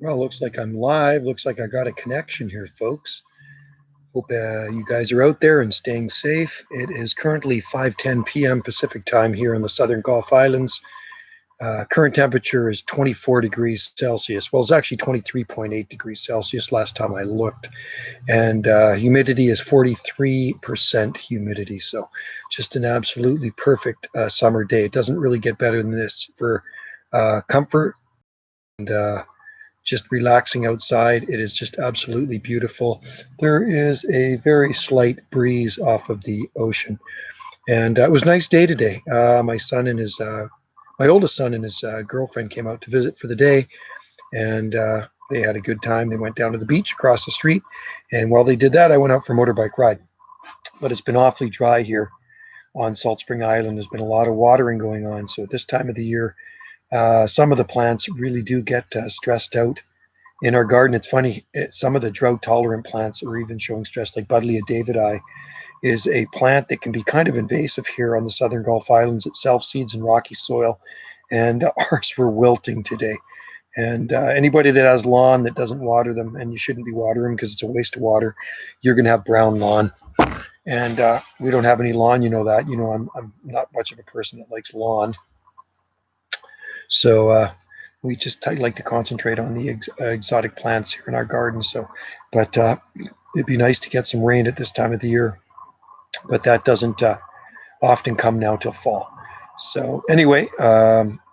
Well, looks like I'm live. Looks like I got a connection here, folks. Hope you guys are out there and staying safe. It is currently 5:10 p.m. Pacific time here in the Southern Gulf Islands. Current temperature is 24 degrees Celsius. Well, it's actually 23.8 degrees Celsius last time I looked. And humidity is 43% humidity. So just an absolutely perfect summer day. It doesn't really get better than this for comfort and just relaxing outside. It is just absolutely beautiful. There is a very slight breeze off of the ocean, and it was a nice day today. My oldest son and his girlfriend came out to visit for the day, and they had a good time. They went down to the beach across the street, and while they did that, I went out for a motorbike ride. But it's been awfully dry here on Salt Spring Island. There's been a lot of watering going on, so at this time of the year, some of the plants really do get stressed out in our garden. It's funny, some of the drought tolerant plants are even showing stress, like Buddleia Davidii is a plant that can be kind of invasive here on the Southern Gulf Islands. It self-seeds in rocky soil, and ours were wilting today. And anybody that has lawn that doesn't water them, and you shouldn't be watering because it's a waste of water, you're going to have brown lawn. And we don't have any lawn, you know that. You know, I'm not much of a person that likes lawn. So we just like to concentrate on the exotic plants here in our garden. So, but it'd be nice to get some rain at this time of the year, but that doesn't often come now till fall. So anyway,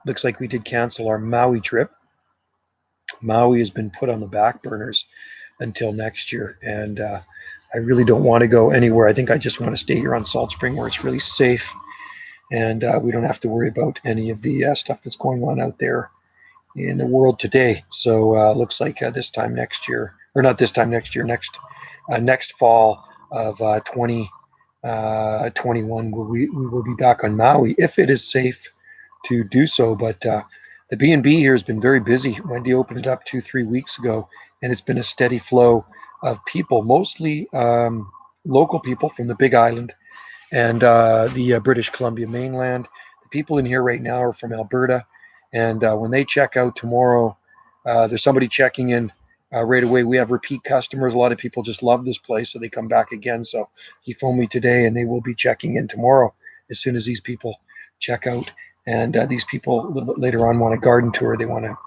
looks like we did cancel our Maui trip. Maui has been put on the back burners until next year, and I really don't want to go anywhere. I think I just want to stay here on Salt Spring where it's really safe, and we don't have to worry about any of the stuff that's going on out there in the world today. So looks like this time next year, or not this time next year, next fall of 2021, we will be back on Maui if it is safe to do so. But the B&B here has been very busy. Wendy opened it up 2-3 weeks ago, and it's been a steady flow of people, mostly local people from the Big Island and the British Columbia mainland. The people in here right now are from Alberta, and when they check out tomorrow, there's somebody checking in right away. We have repeat customers. A lot of people just love this place, so they come back again. So he phoned me today, and they will be checking in tomorrow as soon as these people check out. And these people a little bit later on want a garden tour. They want to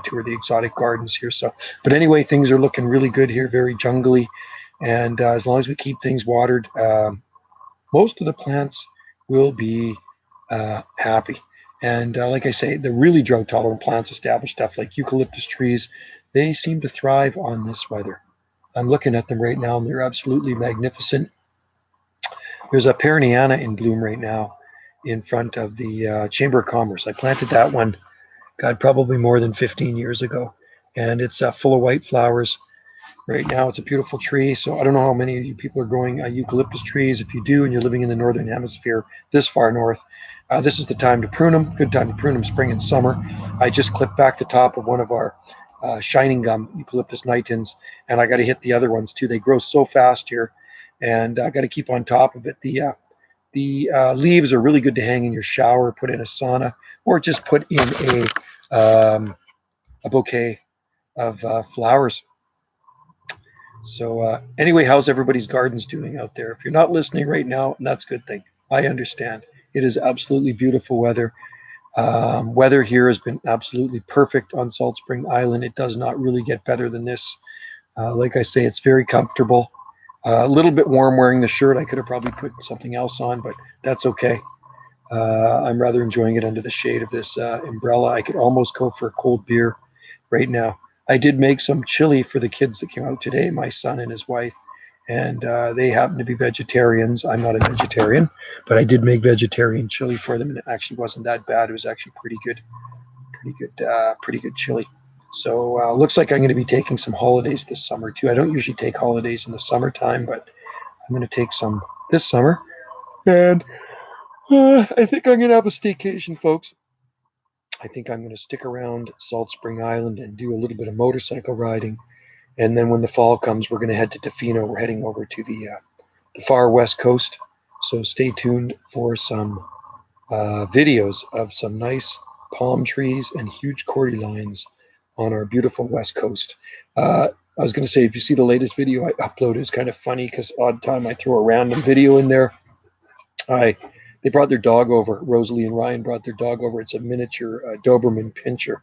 tour the exotic gardens here. So, but anyway, things are looking really good here, very jungly, and as long as we keep things watered, most of the plants will be happy. And like I say, the really drought tolerant plants, established stuff like eucalyptus trees, they seem to thrive on this weather. I'm looking at them right now, and they're absolutely magnificent. There's a Perineana in bloom right now in front of the Chamber of Commerce. I planted that one, God, probably more than 15 years ago. And it's full of white flowers. Right now, it's a beautiful tree. So I don't know how many of you people are growing eucalyptus trees. If you do, and you're living in the northern hemisphere, this far north, this is the time to prune them. Good time to prune them, spring and summer. I just clipped back the top of one of our shining gum eucalyptus nitens, and I got to hit the other ones too. They grow so fast here, and I got to keep on top of it. The leaves are really good to hang in your shower, put in a sauna, or just put in a bouquet of flowers. So anyway, how's everybody's gardens doing out there? If you're not listening right now, that's a good thing. I understand. It is absolutely beautiful weather. Weather here has been absolutely perfect on Salt Spring Island. It does not really get better than this. Like I say, it's very comfortable. A little bit warm wearing the shirt. I could have probably put something else on, but that's okay. I'm rather enjoying it under the shade of this umbrella. I could almost go for a cold beer right now. I did make some chili for the kids that came out today, my son and his wife, and they happen to be vegetarians. I'm not a vegetarian, but I did make vegetarian chili for them, and it actually wasn't that bad. It was actually pretty good chili. So looks like I'm going to be taking some holidays this summer too. I don't usually take holidays in the summertime, but I'm going to take some this summer, and I think I'm going to have a staycation, folks. I think I'm going to stick around Salt Spring Island and do a little bit of motorcycle riding. And then when the fall comes, we're going to head to Tofino. We're heading over to the far west coast. So stay tuned for some videos of some nice palm trees and huge cordylines on our beautiful West Coast. I was going to say, if you see the latest video I uploaded, it's kind of funny because odd time I throw a random video in there. They brought their dog over. Rosalie and Ryan brought their dog over. It's a miniature Doberman Pinscher.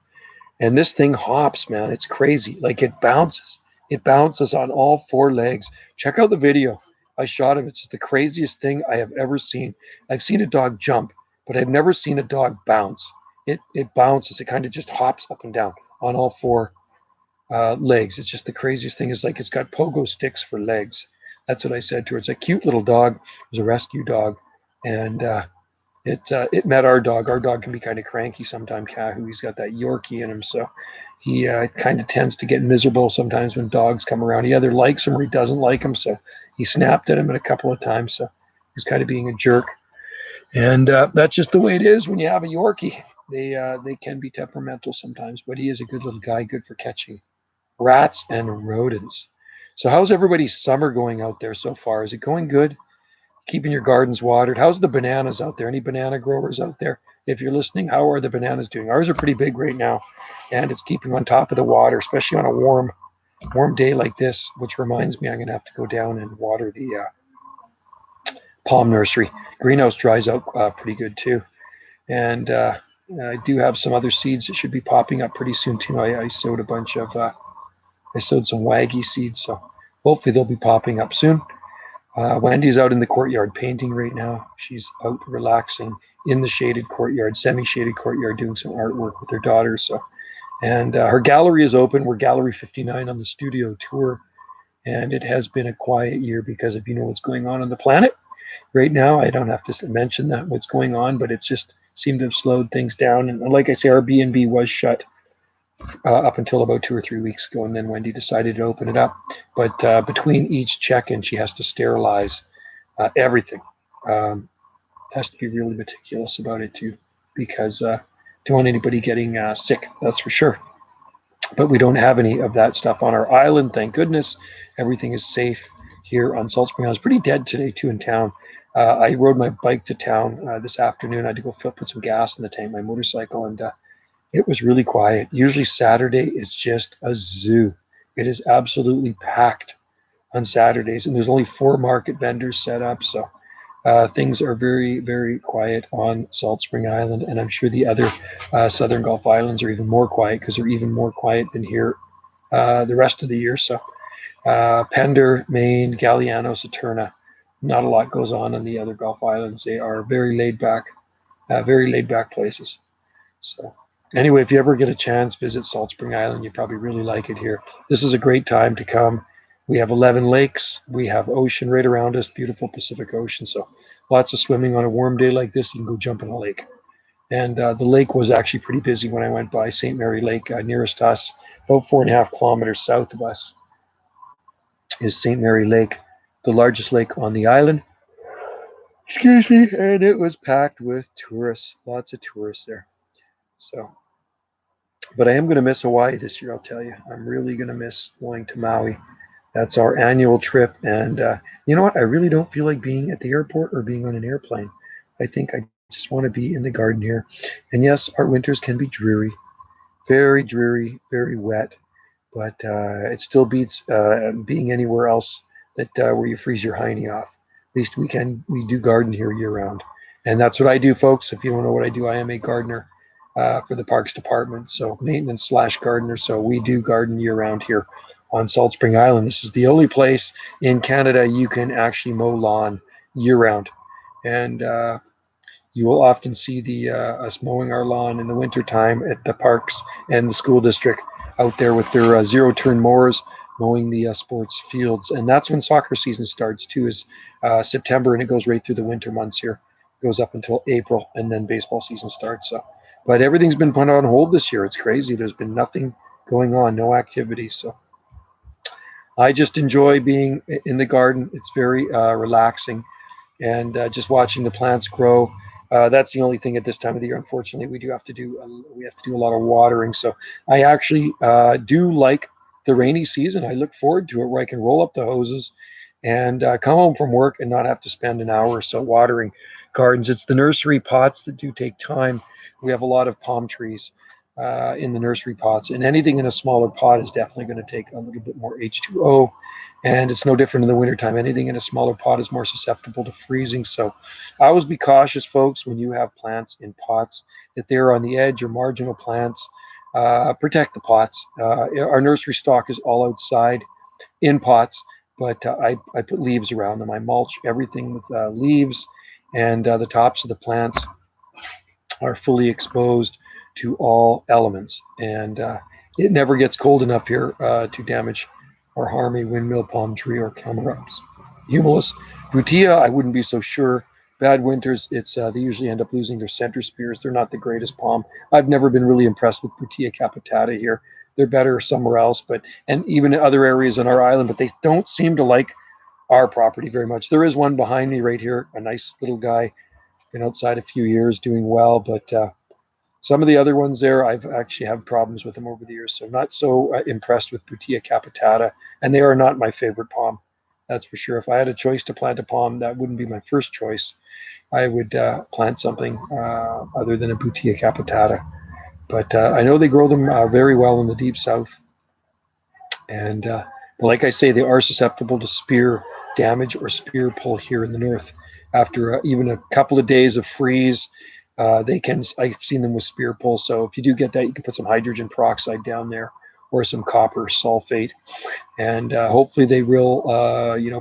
And this thing hops, man. It's crazy. Like it bounces. It bounces on all four legs. Check out the video I shot of it. It's the craziest thing I have ever seen. I've seen a dog jump, but I've never seen a dog bounce. It bounces. It kind of just hops up and down on all four legs. It's just the craziest thing. Is like it's got pogo sticks for legs. That's what I said to her. It's a cute little dog. It was a rescue dog, and it met our dog. Our dog can be kind of cranky sometimes, Kahu. He's got that Yorkie in him, so he kind of tends to get miserable sometimes when dogs come around. He either likes him or he doesn't like him, so he snapped at him a couple of times, so he's kind of being a jerk. And that's just the way it is when you have a Yorkie. They can be temperamental sometimes, but he is a good little guy, good for catching rats and rodents. So how's everybody's summer going out there so far? Is it going good? Keeping your gardens watered? How's the bananas out there? Any banana growers out there? If you're listening, how are the bananas doing? Ours are pretty big right now, and it's keeping on top of the water, especially on a warm day like this, which reminds me I'm going to have to go down and water the palm nursery. Greenhouse dries out pretty good too. And I do have some other seeds that should be popping up pretty soon too. I sowed a bunch of, I sowed some waggy seeds, so hopefully they'll be popping up soon. Wendy's out in the courtyard painting right now. She's out relaxing in the shaded courtyard, semi-shaded courtyard, doing some artwork with her daughter. So, and her gallery is open. We're Gallery 59 on the studio tour, and it has been a quiet year because if you know what's going on the planet right now, I don't have to mention that what's going on, but it's just seemed to have slowed things down. And like I say, our B&B was shut up until about 2 or 3 weeks ago, and then Wendy decided to open it up. But between each check-in, she has to sterilize everything. Has to be really meticulous about it too, because don't want anybody getting sick. That's for sure. But we don't have any of that stuff on our island, thank goodness. Everything is safe here on Salt Spring Island. It's pretty dead today too in town. I rode my bike to town this afternoon. I had to go put some gas in the tank, my motorcycle, and it was really quiet. Usually Saturday is just a zoo. It is absolutely packed on Saturdays, and there's only 4 market vendors set up, so things are very, very quiet on Salt Spring Island, and I'm sure the other Southern Gulf Islands are even more quiet because they're even more quiet than here the rest of the year. So Pender, Maine, Galliano, Saturna, not a lot goes on the other Gulf Islands. They are very laid back places. So anyway, if you ever get a chance, visit Salt Spring Island. You probably really like it here. This is a great time to come. We have 11 lakes. We have ocean right around us, beautiful Pacific Ocean. So lots of swimming on a warm day like this. You can go jump in a lake. And the lake was actually pretty busy when I went by. St. Mary Lake, nearest us, about 4.5 kilometers south of us, is St. Mary Lake, the largest lake on the island. Excuse me. And it was packed with tourists, lots of tourists there. So, but I am going to miss Hawaii this year, I'll tell you. I'm really going to miss going to Maui. That's our annual trip. And you know what? I really don't feel like being at the airport or being on an airplane. I think I just want to be in the garden here. And yes, our winters can be dreary, very wet. But it still beats being anywhere else that where you freeze your hiney off. At least we do garden here year round. And that's what I do, folks. If you don't know what I do, I am a gardener for the Parks Department. So maintenance / gardener. So we do garden year round here on Salt Spring Island. This is the only place in Canada you can actually mow lawn year round. And you will often see us mowing our lawn in the wintertime at the parks and the school district out there with their zero-turn mowers mowing the sports fields. And that's when soccer season starts too, is September, and it goes right through the winter months here. It goes up until April, and then baseball season starts. So, but everything's been put on hold this year. It's crazy. There's been nothing going on, no activity. So I just enjoy being in the garden. It's very relaxing, and just watching the plants grow. That's the only thing at this time of the year. Unfortunately, we have to do a lot of watering. So I actually do like the rainy season. I look forward to it, where I can roll up the hoses and come home from work and not have to spend an hour or so watering gardens. It's the nursery pots that do take time. We have a lot of palm trees. in the nursery pots. And anything in a smaller pot is definitely going to take a little bit more H2O. And it's no different in the wintertime. Anything in a smaller pot is more susceptible to freezing. So always be cautious, folks, when you have plants in pots, that they're on the edge or marginal plants. Protect the pots. Our nursery stock is all outside in pots, but I put leaves around them. I mulch everything with leaves, and the tops of the plants are fully exposed to all elements. And it never gets cold enough here to damage or harm a windmill palm tree or camerups. Humulus butea, I wouldn't be so sure. Bad winters, they usually end up losing their center spears. They're not the greatest palm. I've never been really impressed with Butea capitata here. They're better somewhere else, and even in other areas on our island, but they don't seem to like our property very much. There is one behind me right here, a nice little guy, been outside a few years, doing well, but some of the other ones there, I've actually had problems with them over the years, so I'm not so impressed with Butea capitata, and they are not my favorite palm, that's for sure. If I had a choice to plant a palm, that wouldn't be my first choice. I would plant something other than a Butea capitata, but I know they grow them very well in the deep south, and but like I say, they are susceptible to spear damage or spear pull here in the north. After even a couple of days of freeze, they can. I've seen them with spear pull. So if you do get that, you can put some hydrogen peroxide down there or some copper sulfate, and hopefully they will,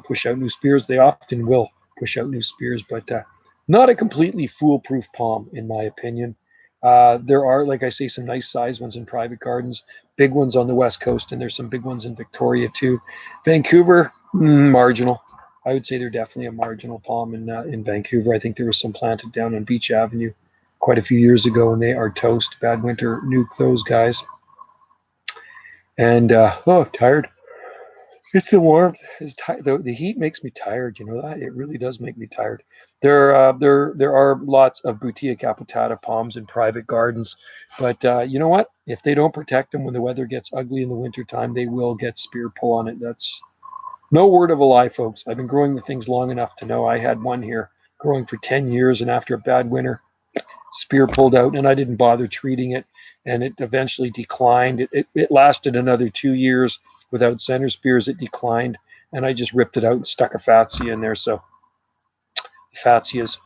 push out new spears. They often will push out new spears, but not a completely foolproof palm, in my opinion. There are, like I say, some nice size ones in private gardens, big ones on the West Coast, and there's some big ones in Victoria too. Vancouver, marginal. I would say they're definitely a marginal palm in Vancouver. I think there was some planted down on Beach Avenue quite a few years ago, and they are toast. Bad winter, nuke those guys. And tired. It's the warmth. The heat makes me tired. You know that? It really does make me tired. There are lots of Butea capitata palms in private gardens, but you know what? If they don't protect them when the weather gets ugly in the wintertime, they will get spear pull on it. That's no word of a lie, folks. I've been growing the things long enough to know. I had one here growing for 10 years, and after a bad winter, spear pulled out, and I didn't bother treating it, and it eventually declined. It lasted another 2 years without center spears. It declined, and I just ripped it out and stuck a fatsia in there. So fatsias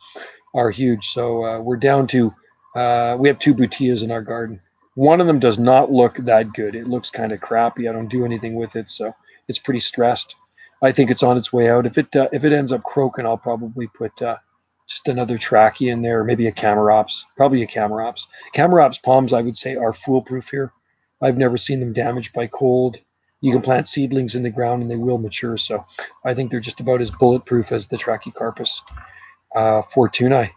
are huge. So we're down to we have two buteas in our garden. One of them does not look that good. It looks kind of crappy. I don't do anything with it, so it's pretty stressed. I think it's on its way out. If it ends up croaking, I'll probably put just another trachea in there, maybe a camerops, probably a camerops. Camerops palms, I would say, are foolproof here. I've never seen them damaged by cold. You can plant seedlings in the ground and they will mature. So I think they're just about as bulletproof as the Trachycarpus fortunae.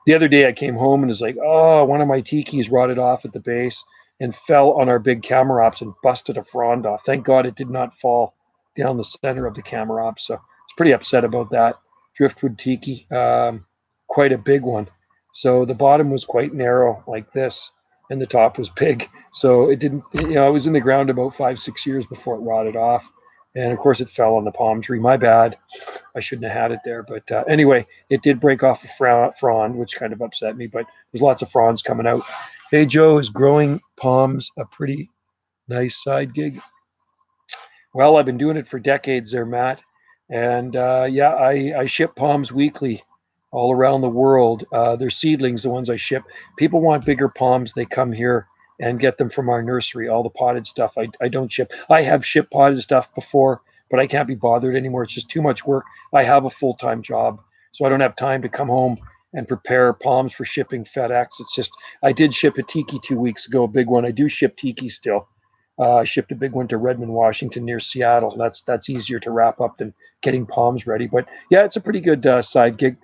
The other day I came home and was like, oh, one of my tikis rotted off at the base and fell on our big camerops and busted a frond off. Thank God it did not fall down the center of the camerops. So I was pretty upset about that. Driftwood tiki, quite a big one. So the bottom was quite narrow like this, and the top was big. So it didn't, it was in the ground about 5-6 years before it rotted off. And of course it fell on the palm tree. My bad. I shouldn't have had it there. But anyway, it did break off a frond, which kind of upset me. But there's lots of fronds coming out. Hey, Joe, is growing palms a pretty nice side gig? Well, I've been doing it for decades there, Matt. And I ship palms weekly all around the world. They're seedlings, the ones I ship. People want bigger palms. They come here and get them from our nursery, all the potted stuff. I don't ship. I have shipped potted stuff before, but I can't be bothered anymore. It's just too much work. I have a full-time job, so I don't have time to come home and prepare palms for shipping FedEx. It's just, I did ship a tiki 2 weeks ago, a big one. I do ship tiki still. I shipped a big one to Redmond, Washington, near Seattle. That's easier to wrap up than getting palms ready. But yeah, it's a pretty good side gig.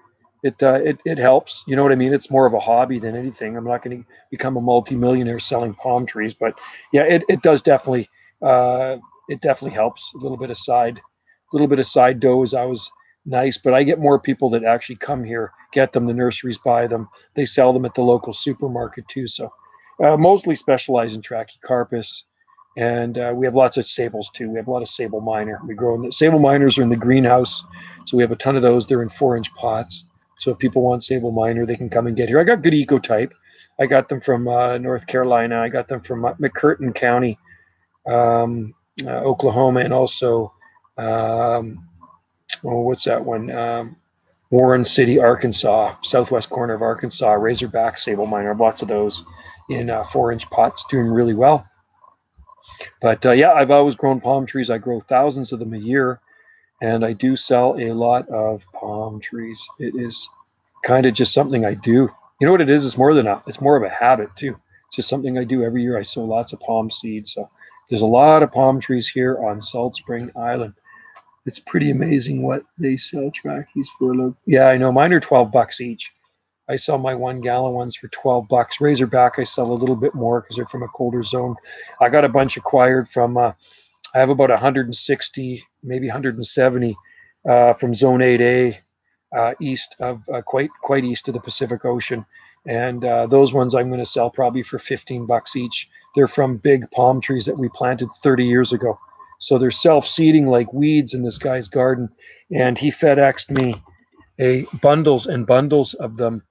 It helps. You know what I mean? It's more of a hobby than anything. I'm not going to become a multimillionaire selling palm trees, but yeah, it does definitely it definitely helps. A little bit of side dough is always nice. But I get more people that actually come here, get them. The nurseries buy them. They sell them at the local supermarket too. So mostly specialize in Trachycarpus. And we have lots of sables too. We have a lot of sable minor. We grow them. Sable minors are in the greenhouse, so we have a ton of those. They're in 4-inch pots. So if people want sable minor, they can come and get here. I got good ecotype. I got them from North Carolina. I got them from McCurtain County, Oklahoma, and also, what's that one? Warren City, Arkansas, southwest corner of Arkansas. Razorback sable miner. Lots of those in 4-inch pots, doing really well. But yeah, I've always grown palm trees. I grow thousands of them a year, and I do sell a lot of palm trees. It is kind of just something I do. You know what it is? It's more of a habit too. It's just something I do every year. I sow lots of palm seeds. So there's a lot of palm trees here on Salt Spring Island. It's pretty amazing what they sell trackies for. Look, yeah, I know. Mine are $12 each. I sell my 1 gallon ones for $12. Razorback, I sell a little bit more because they're from a colder zone. I got a bunch acquired from. I have about 160, maybe 170 from Zone 8A, east of quite east of the Pacific Ocean, and those ones I'm going to sell probably for $15 each. They're from big palm trees that we planted 30 years ago, so they're self-seeding like weeds in this guy's garden, and he FedExed me bundles and bundles of them.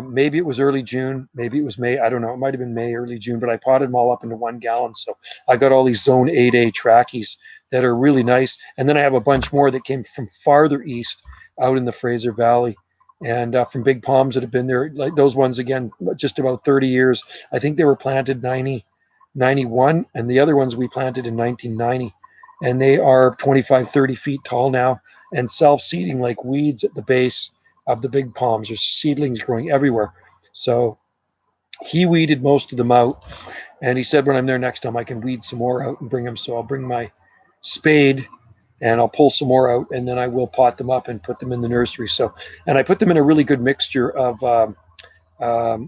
Maybe it was early June, maybe it was May. I don't know. It might have been May, early June, but I potted them all up into 1 gallon. So I got all these Zone 8A trackies that are really nice. And then I have a bunch more that came from farther east out in the Fraser Valley, and from big palms that have been there. Like those ones, again, just about 30 years. I think they were planted 91, and the other ones we planted in 1990. And they are 25, 30 feet tall now and self-seeding like weeds at the base of the big palms. There's seedlings growing everywhere. So he weeded most of them out, and he said when I'm there next time I can weed some more out and bring them. So I'll bring my spade and I'll pull some more out, and then I will pot them up and put them in the nursery. So, and I put them in a really good mixture of.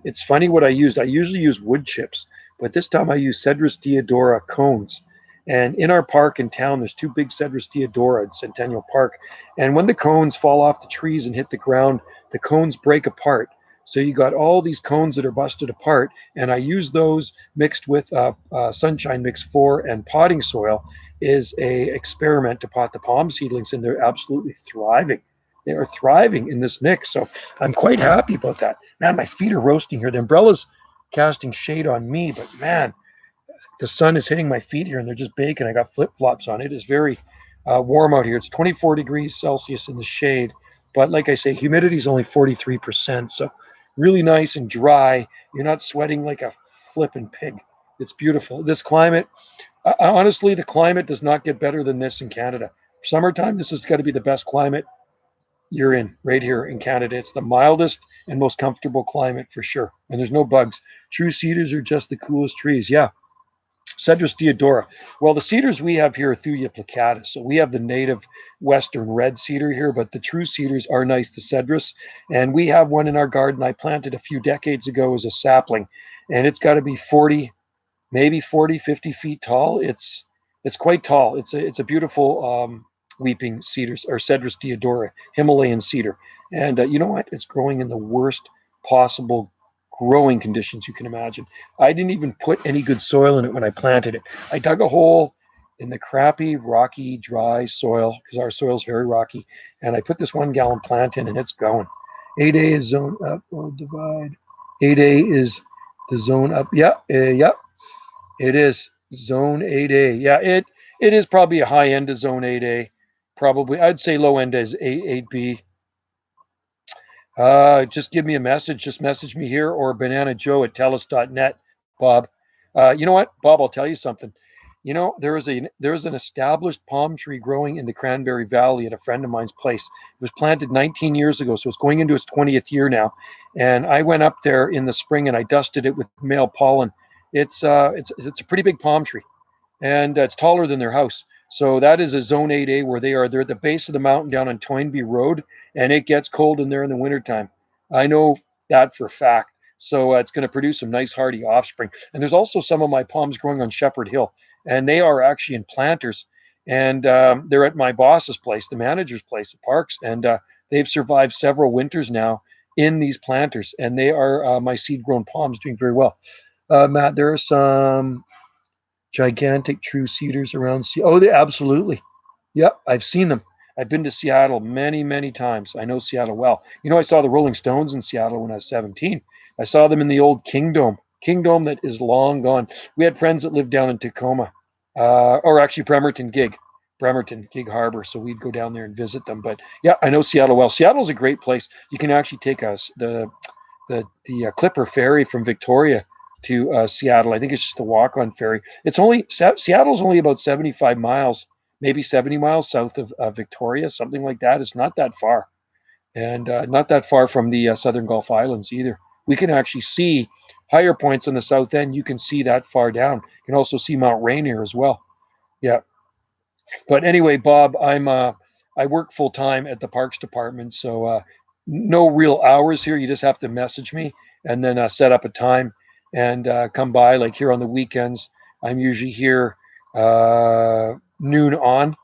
It's funny what I used. I usually use wood chips, but this time I used Cedrus deodora cones. And in our park in town, there's two big Cedrus deodora at Centennial Park. And when the cones fall off the trees and hit the ground, the cones break apart. So you got all these cones that are busted apart, and I use those mixed with Sunshine Mix 4 and potting soil is a experiment to pot the palm seedlings, and they're absolutely thriving. They are thriving in this mix, so I'm quite happy about that. Man, my feet are roasting here. The umbrella's casting shade on me, but man, the sun is hitting my feet here and they're just baking. I got flip-flops on. It is very warm out here. It's 24 degrees Celsius in the shade, but like I say, humidity is only 43%, so really nice and dry. You're not sweating like a flipping pig. It's beautiful. This climate, honestly, the climate does not get better than this in Canada. Summertime, this has got to be the best climate you're in right here in Canada. It's the mildest and most comfortable climate for sure. And there's no bugs. True cedars are just the coolest trees. Yeah. Cedrus deodora. Well, the cedars we have here are Thuya plicatus. So we have the native western red cedar here, but the true cedars are nice, the Cedrus. And we have one in our garden I planted a few decades ago as a sapling. And it's got to be 40, maybe 40, 50 feet tall. It's quite tall. It's a beautiful weeping cedars or Cedrus deodora, Himalayan cedar. And you know what? It's growing in the worst possible growing conditions you can imagine. I didn't even put any good soil in it when I planted it. I dug a hole in the crappy, rocky, dry soil because our soil is very rocky, and I put this 1 gallon plant in, and it's going. 8A is zone up or divide. 8A is the zone up. Yeah, yep. It is zone 8A. Yeah, it is probably a high end of zone 8A. Probably, I'd say low end is 8B. Just give me a message. Just message me here or Banana Joe at tellus.net, Bob. You know what, Bob? I'll tell you something. You know, there is an established palm tree growing in the Cranberry Valley at a friend of mine's place. It was planted 19 years ago, so it's going into its 20th year now. And I went up there in the spring and I dusted it with male pollen. It's a pretty big palm tree, and it's taller than their house. So that is a zone 8A where they are. They're at the base of the mountain down on Toynbee Road, and it gets cold in there in the wintertime. I know that for a fact. So it's going to produce some nice hardy offspring. And there's also some of my palms growing on Shepherd Hill, and they are actually in planters. And they're at my boss's place, the manager's place at Parks, and they've survived several winters now in these planters, and they are my seed-grown palms doing very well. Matt, there are some gigantic true cedars around. Oh, they absolutely. Yep, I've seen them. I've been to Seattle many, many times. I know Seattle well. You know, I saw the Rolling Stones in Seattle when I was 17. I saw them in the old Kingdome that is long gone. We had friends that lived down in Tacoma, or actually Bremerton, Gig Harbor. So we'd go down there and visit them. But yeah, I know Seattle well. Seattle's a great place. You can actually take us the Clipper ferry from Victoria to Seattle. I think it's just a walk-on ferry. It's only Seattle's only about 75 miles, maybe 70 miles south of Victoria, something like that. It's not that far, and not that far from the Southern Gulf Islands either. We can actually see higher points on the south end. You can see that far down. You can also see Mount Rainier as well. Yeah. But anyway, Bob, I work full time at the Parks Department, so no real hours here. You just have to message me and then set up a time and come by. Like here on the weekends, I'm usually here noon on,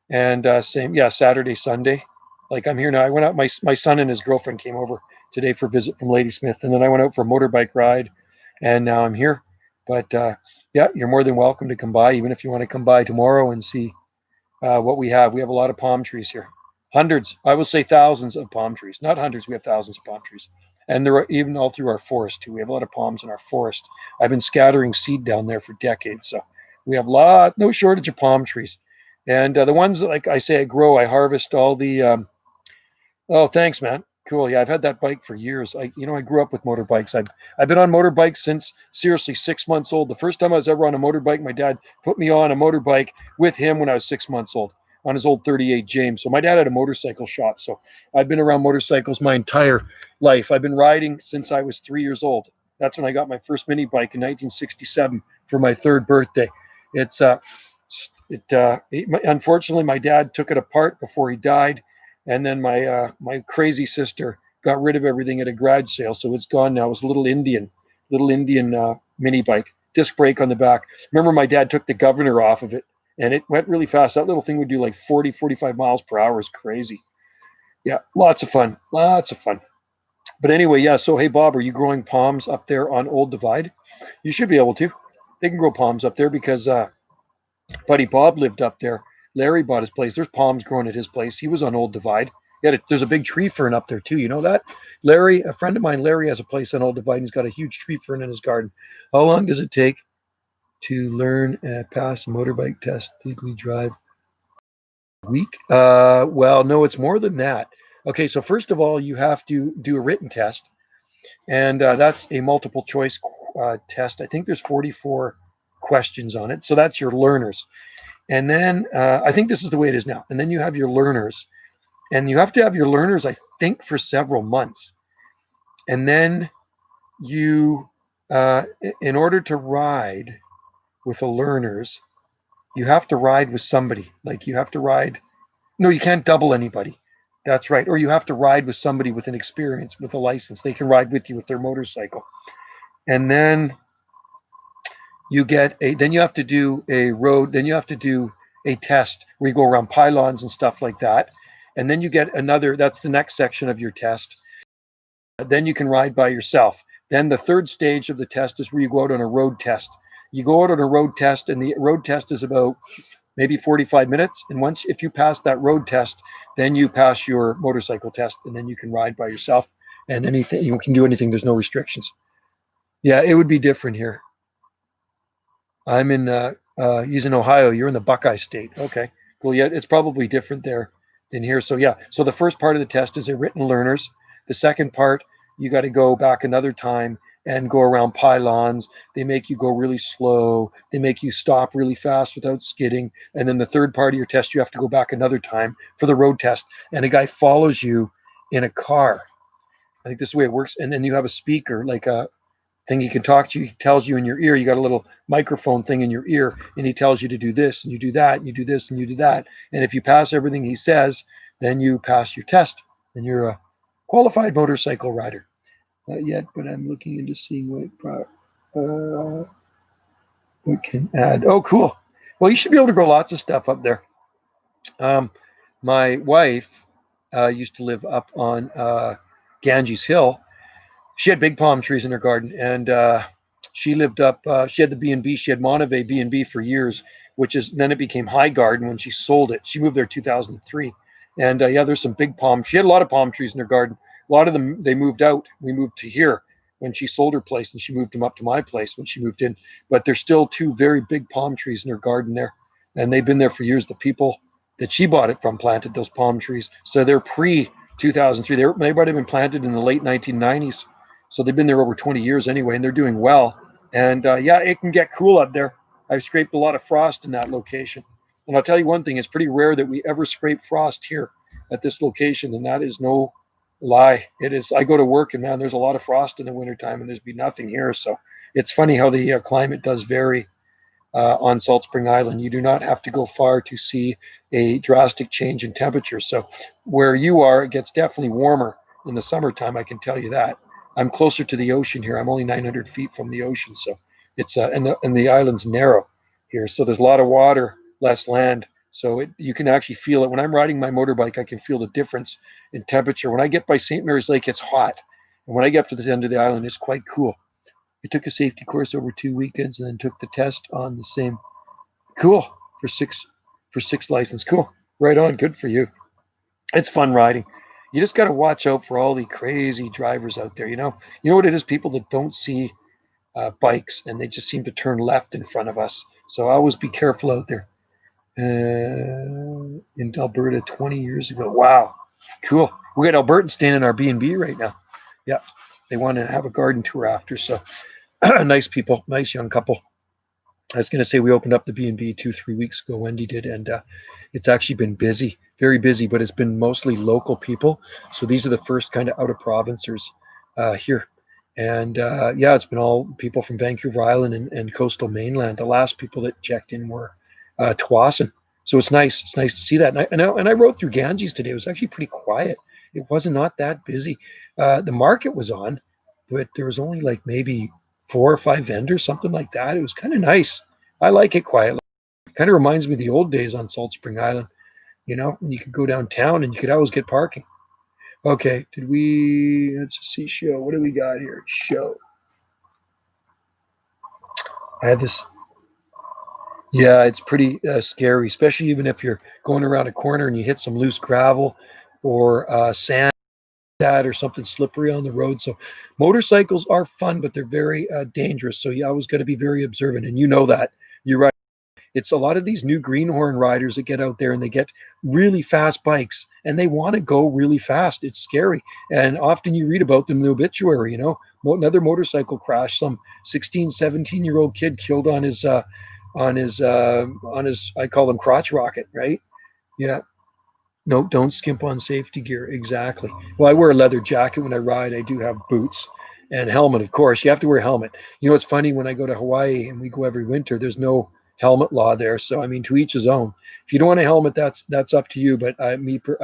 and same, yeah, Saturday, Sunday. Like I'm here now. I went out. My son and his girlfriend came over today for a visit from Ladysmith, and then I went out for a motorbike ride, and now I'm here. But yeah, you're more than welcome to come by, even if you want to come by tomorrow and see what we have. We have a lot of palm trees here. Hundreds, I will say thousands of palm trees. Not hundreds, we have thousands of palm trees. And there are even all through our forest too. We have a lot of palms in our forest. I've been scattering seed down there for decades. So we have no shortage of palm trees. And the ones that, like I say, I grow, I harvest all the oh, thanks, man. Cool. Yeah, I've had that bike for years. I grew up with motorbikes. I've been on motorbikes since seriously 6 months old. The first time I was ever on a motorbike, my dad put me on a motorbike with him when I was 6 months old on his old 38 James. So my dad had a motorcycle shop. So I've been around motorcycles my entire life. I've been riding since I was 3 years old. That's when I got my first mini bike in 1967 for my third birthday. It's unfortunately my dad took it apart before he died, and then my crazy sister got rid of everything at a garage sale, so it's gone now. It's a little Indian mini bike, disc brake on the back. Remember, my dad took the governor off of it, and it went really fast. That little thing would do like 40, 45 miles per hour. Is crazy. Yeah, lots of fun, lots of fun. But anyway, yeah. So hey, Bob, are you growing palms up there on Old Divide? You should be able to. They can grow palms up there because buddy Bob lived up there. Larry bought his place. There's palms growing at his place. He was on Old Divide. There's a big tree fern up there too. You know that? Larry, a friend of mine, Larry has a place on Old Divide. And he's got a huge tree fern in his garden. How long does it take to learn and pass a motorbike test, legally drive? A week? Well, no, it's more than that. Okay, so first of all, you have to do a written test, and that's a multiple choice test. I think there's 44 questions on it. So that's your learners. And then I think this is the way it is now. And then you have your learners, and you have to have your learners, I think, for several months. And then you, in order to ride with the learners, you have to ride with somebody. Like you have to ride. No, you can't double anybody. That's right. Or you have to ride with somebody with an experience, with a license. They can ride with you with their motorcycle. And then then you have to do a road, then you have to do a test where you go around pylons and stuff like that. And then you get that's the next section of your test. Then you can ride by yourself. Then the third stage of the test is where you go out on a road test. You go out on a road test, and the road test is about maybe 45 minutes. And if you pass that road test, then you pass your motorcycle test, and then you can ride by yourself, and anything, you can do anything. There's no restrictions. Yeah, it would be different here. I'm in, he's in Ohio. You're in the Buckeye State. Okay, cool. Yeah, it's probably different there than here. So yeah, so the first part of the test is a written learners. The second part, you got to go back another time and go around pylons. They make you go really slow. They make you stop really fast without skidding. And then the third part of your test, you have to go back another time for the road test. And a guy follows you in a car. I think this is the way it works. And then you have a speaker, like a thing he can talk to you. He tells you in your ear. You got a little microphone thing in your ear, and he tells you to do this and you do that and you do this and you do that. And if you pass everything he says, then you pass your test, and you're a qualified motorcycle rider. Not yet, but I'm looking into seeing what can add. Oh, cool. Well, you should be able to grow lots of stuff up there. My wife used to live up on Ganges Hill. She had big palm trees in her garden, and she lived up. She had the B&B. She had Monterey B&B for years, then it became High Garden when she sold it. She moved there 2003, And yeah, there's some big palm. She had a lot of palm trees in her garden. A lot of them, they moved out. We moved to here when she sold her place, and she moved them up to my place when she moved in. But there's still two very big palm trees in her garden there, and they've been there for years. The people that she bought it from planted those palm trees, so they're pre 2003. They might have been planted in the late 1990s, so they've been there over 20 years anyway, and they're doing well. And yeah, it can get cool up there. I've scraped a lot of frost in that location. And I'll tell you one thing, it's pretty rare that we ever scrape frost here at this location, and that is no lie. It is. I go to work, and man, there's a lot of frost in the wintertime, and there's be nothing here. So it's funny how the climate does vary on Salt Spring Island. You do not have to go far to see a drastic change in temperature. So where you are, it gets definitely warmer in the summertime, I can tell you that. I'm closer to the ocean here. I'm only 900 feet from the ocean, so it's and the island's narrow here, so there's a lot of water, less land. So you can actually feel it. When I'm riding my motorbike, I can feel the difference in temperature. When I get by St. Mary's Lake, it's hot. And when I get up to the end of the island, it's quite cool. I took a safety course over 2 weekends and then took the test on the same. Cool. For six license. Cool. Right on. Good for you. It's fun riding. You just got to watch out for all the crazy drivers out there. You know what it is? People that don't see bikes and they just seem to turn left in front of us. So always be careful out there. In Alberta 20 years ago. Wow. Cool. We got Albertans staying in our B&B right now. Yeah. They want to have a garden tour after. So nice people, nice young couple. I was going to say we opened up the B&B 2-3 weeks ago. Wendy did, and it's actually been busy, very busy, but it's been mostly local people. So these are the first kind of out of provincers here. And yeah, it's been all people from Vancouver Island and coastal mainland. The last people that checked in were Tawasin. So it's nice. It's nice to see that. And I rode through Ganges today. It was actually pretty quiet. It wasn't not that busy. The market was on, but there was only like maybe 4 or 5 vendors, something like that. It was kind of nice. I like it quiet. It kind of reminds me of the old days on Salt Spring Island. And you could go downtown and you could always get parking. Okay, let's see, show. What do we got here? Show. I had this. Yeah, it's pretty scary, especially even if you're going around a corner and you hit some loose gravel or sand or something slippery on the road. So motorcycles are fun, but they're very dangerous. So you always got to be very observant. And you know that. You're right. It's a lot of these new greenhorn riders that get out there and they get really fast bikes and they want to go really fast. It's scary. And often you read about them in the obituary, another motorcycle crash, some 16, 17-year-old kid killed on his, I call them crotch rocket, right? Yeah. No, don't skimp on safety gear. Exactly. Well, I wear a leather jacket when I ride. I do have boots and helmet, of course. You have to wear a helmet. It's funny when I go to Hawaii and we go every winter, there's no helmet law there. So, I mean, to each his own. If you don't want a helmet, that's up to you. But I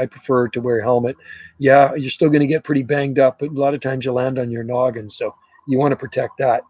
prefer to wear a helmet. Yeah, you're still going to get pretty banged up, but a lot of times you land on your noggin. So you want to protect that.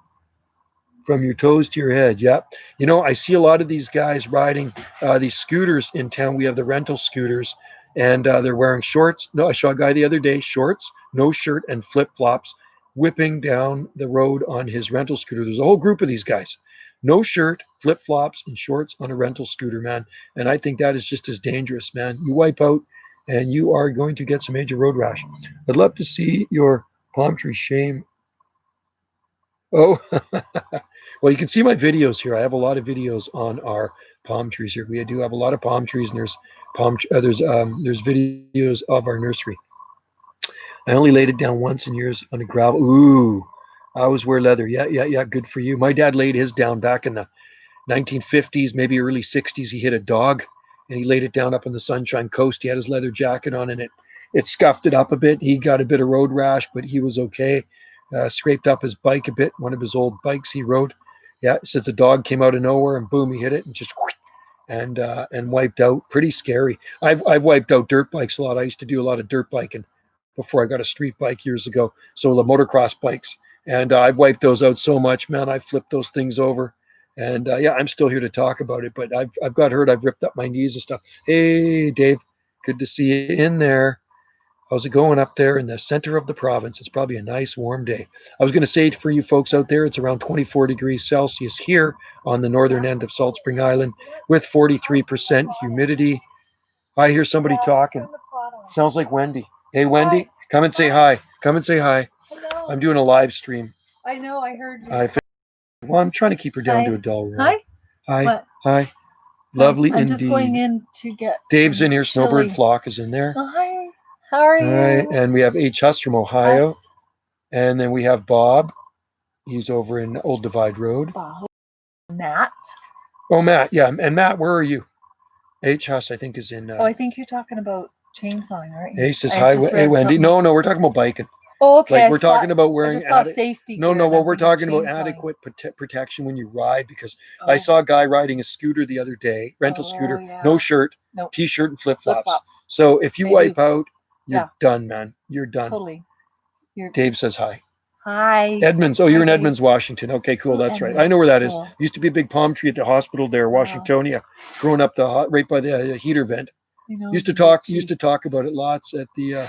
From your toes to your head. Yeah. I see a lot of these guys riding these scooters in town. We have the rental scooters and they're wearing shorts. No, I saw a guy the other day, shorts, no shirt and flip-flops, whipping down the road on his rental scooter. There's a whole group of these guys. No shirt, flip-flops, and shorts on a rental scooter, man. And I think that is just as dangerous, man. You wipe out and you are going to get some major road rash. I'd love to see your palm tree shame. Oh, well, you can see my videos here. I have a lot of videos on our palm trees here. We do have a lot of palm trees, and there's videos of our nursery. I only laid it down once in years on the gravel. Ooh, I always wear leather. Yeah. Good for you. My dad laid his down back in the 1950s, maybe early 60s. He hit a dog, and he laid it down up on the Sunshine Coast. He had his leather jacket on, and it scuffed it up a bit. He got a bit of road rash, but he was okay. Scraped up his bike a bit, one of his old bikes he rode. Yeah, said the dog came out of nowhere and boom, he hit it and just and wiped out. Pretty scary. I've wiped out dirt bikes a lot. I used to do a lot of dirt biking before I got a street bike years ago. So the motocross bikes, and I've wiped those out so much, man. I flipped those things over, and yeah, I'm still here to talk about it. But I've got hurt. I've ripped up my knees and stuff. Hey, Dave, good to see you in there. How's it going up there in the center of the province? It's probably a nice warm day. I was going to say for you folks out there, it's around 24 degrees Celsius here on the northern end of Salt Spring Island with 43% humidity. I hear somebody talking. Sounds like Wendy. Hey, Wendy, Hi. come and say hi. Come and say hi. Hello. I'm doing a live stream. I know, I heard you. Well, I'm trying to keep her down to a Hi. dull roar. Hi. Hi. What? Hi. Hi. Lovely I'm just going indeed. in to get Dave's in here. Snowbird chili. Flock is in there. Oh, hi. How are Hi. you? And we have H. Huss from Ohio. Us. And then we have Bob. He's over in Old Divide Road. Matt. Oh, Matt. Yeah. And Matt, where are you? H. Huss, I think, is in. Oh, I think you're talking about chainsawing, aren't you? Hey, says I hi. just Hey, read Wendy. something. No, we're talking about biking. Oh, okay. Like we're talking about I wearing. just saw safety No, gear. well, and I'm we're thinking talking about chainsawing. adequate protection when you ride because Oh. I saw a guy riding a scooter the other day, rental scooter, yeah. no shirt, Nope. t-shirt and flip-flops. Flip-flops. So if you They wipe do. out, you're Yeah. done, man. You're done. Totally. Dave says hi. Hi. Edmonds. Oh, you're in Dave. Edmonds, Washington. Okay, cool. Oh, That's right. Edmonds. I know where that is. Cool. Used to be a big palm tree at the hospital there, Wow. Washingtonia, growing up right by the heater vent. Used to talk about it lots at the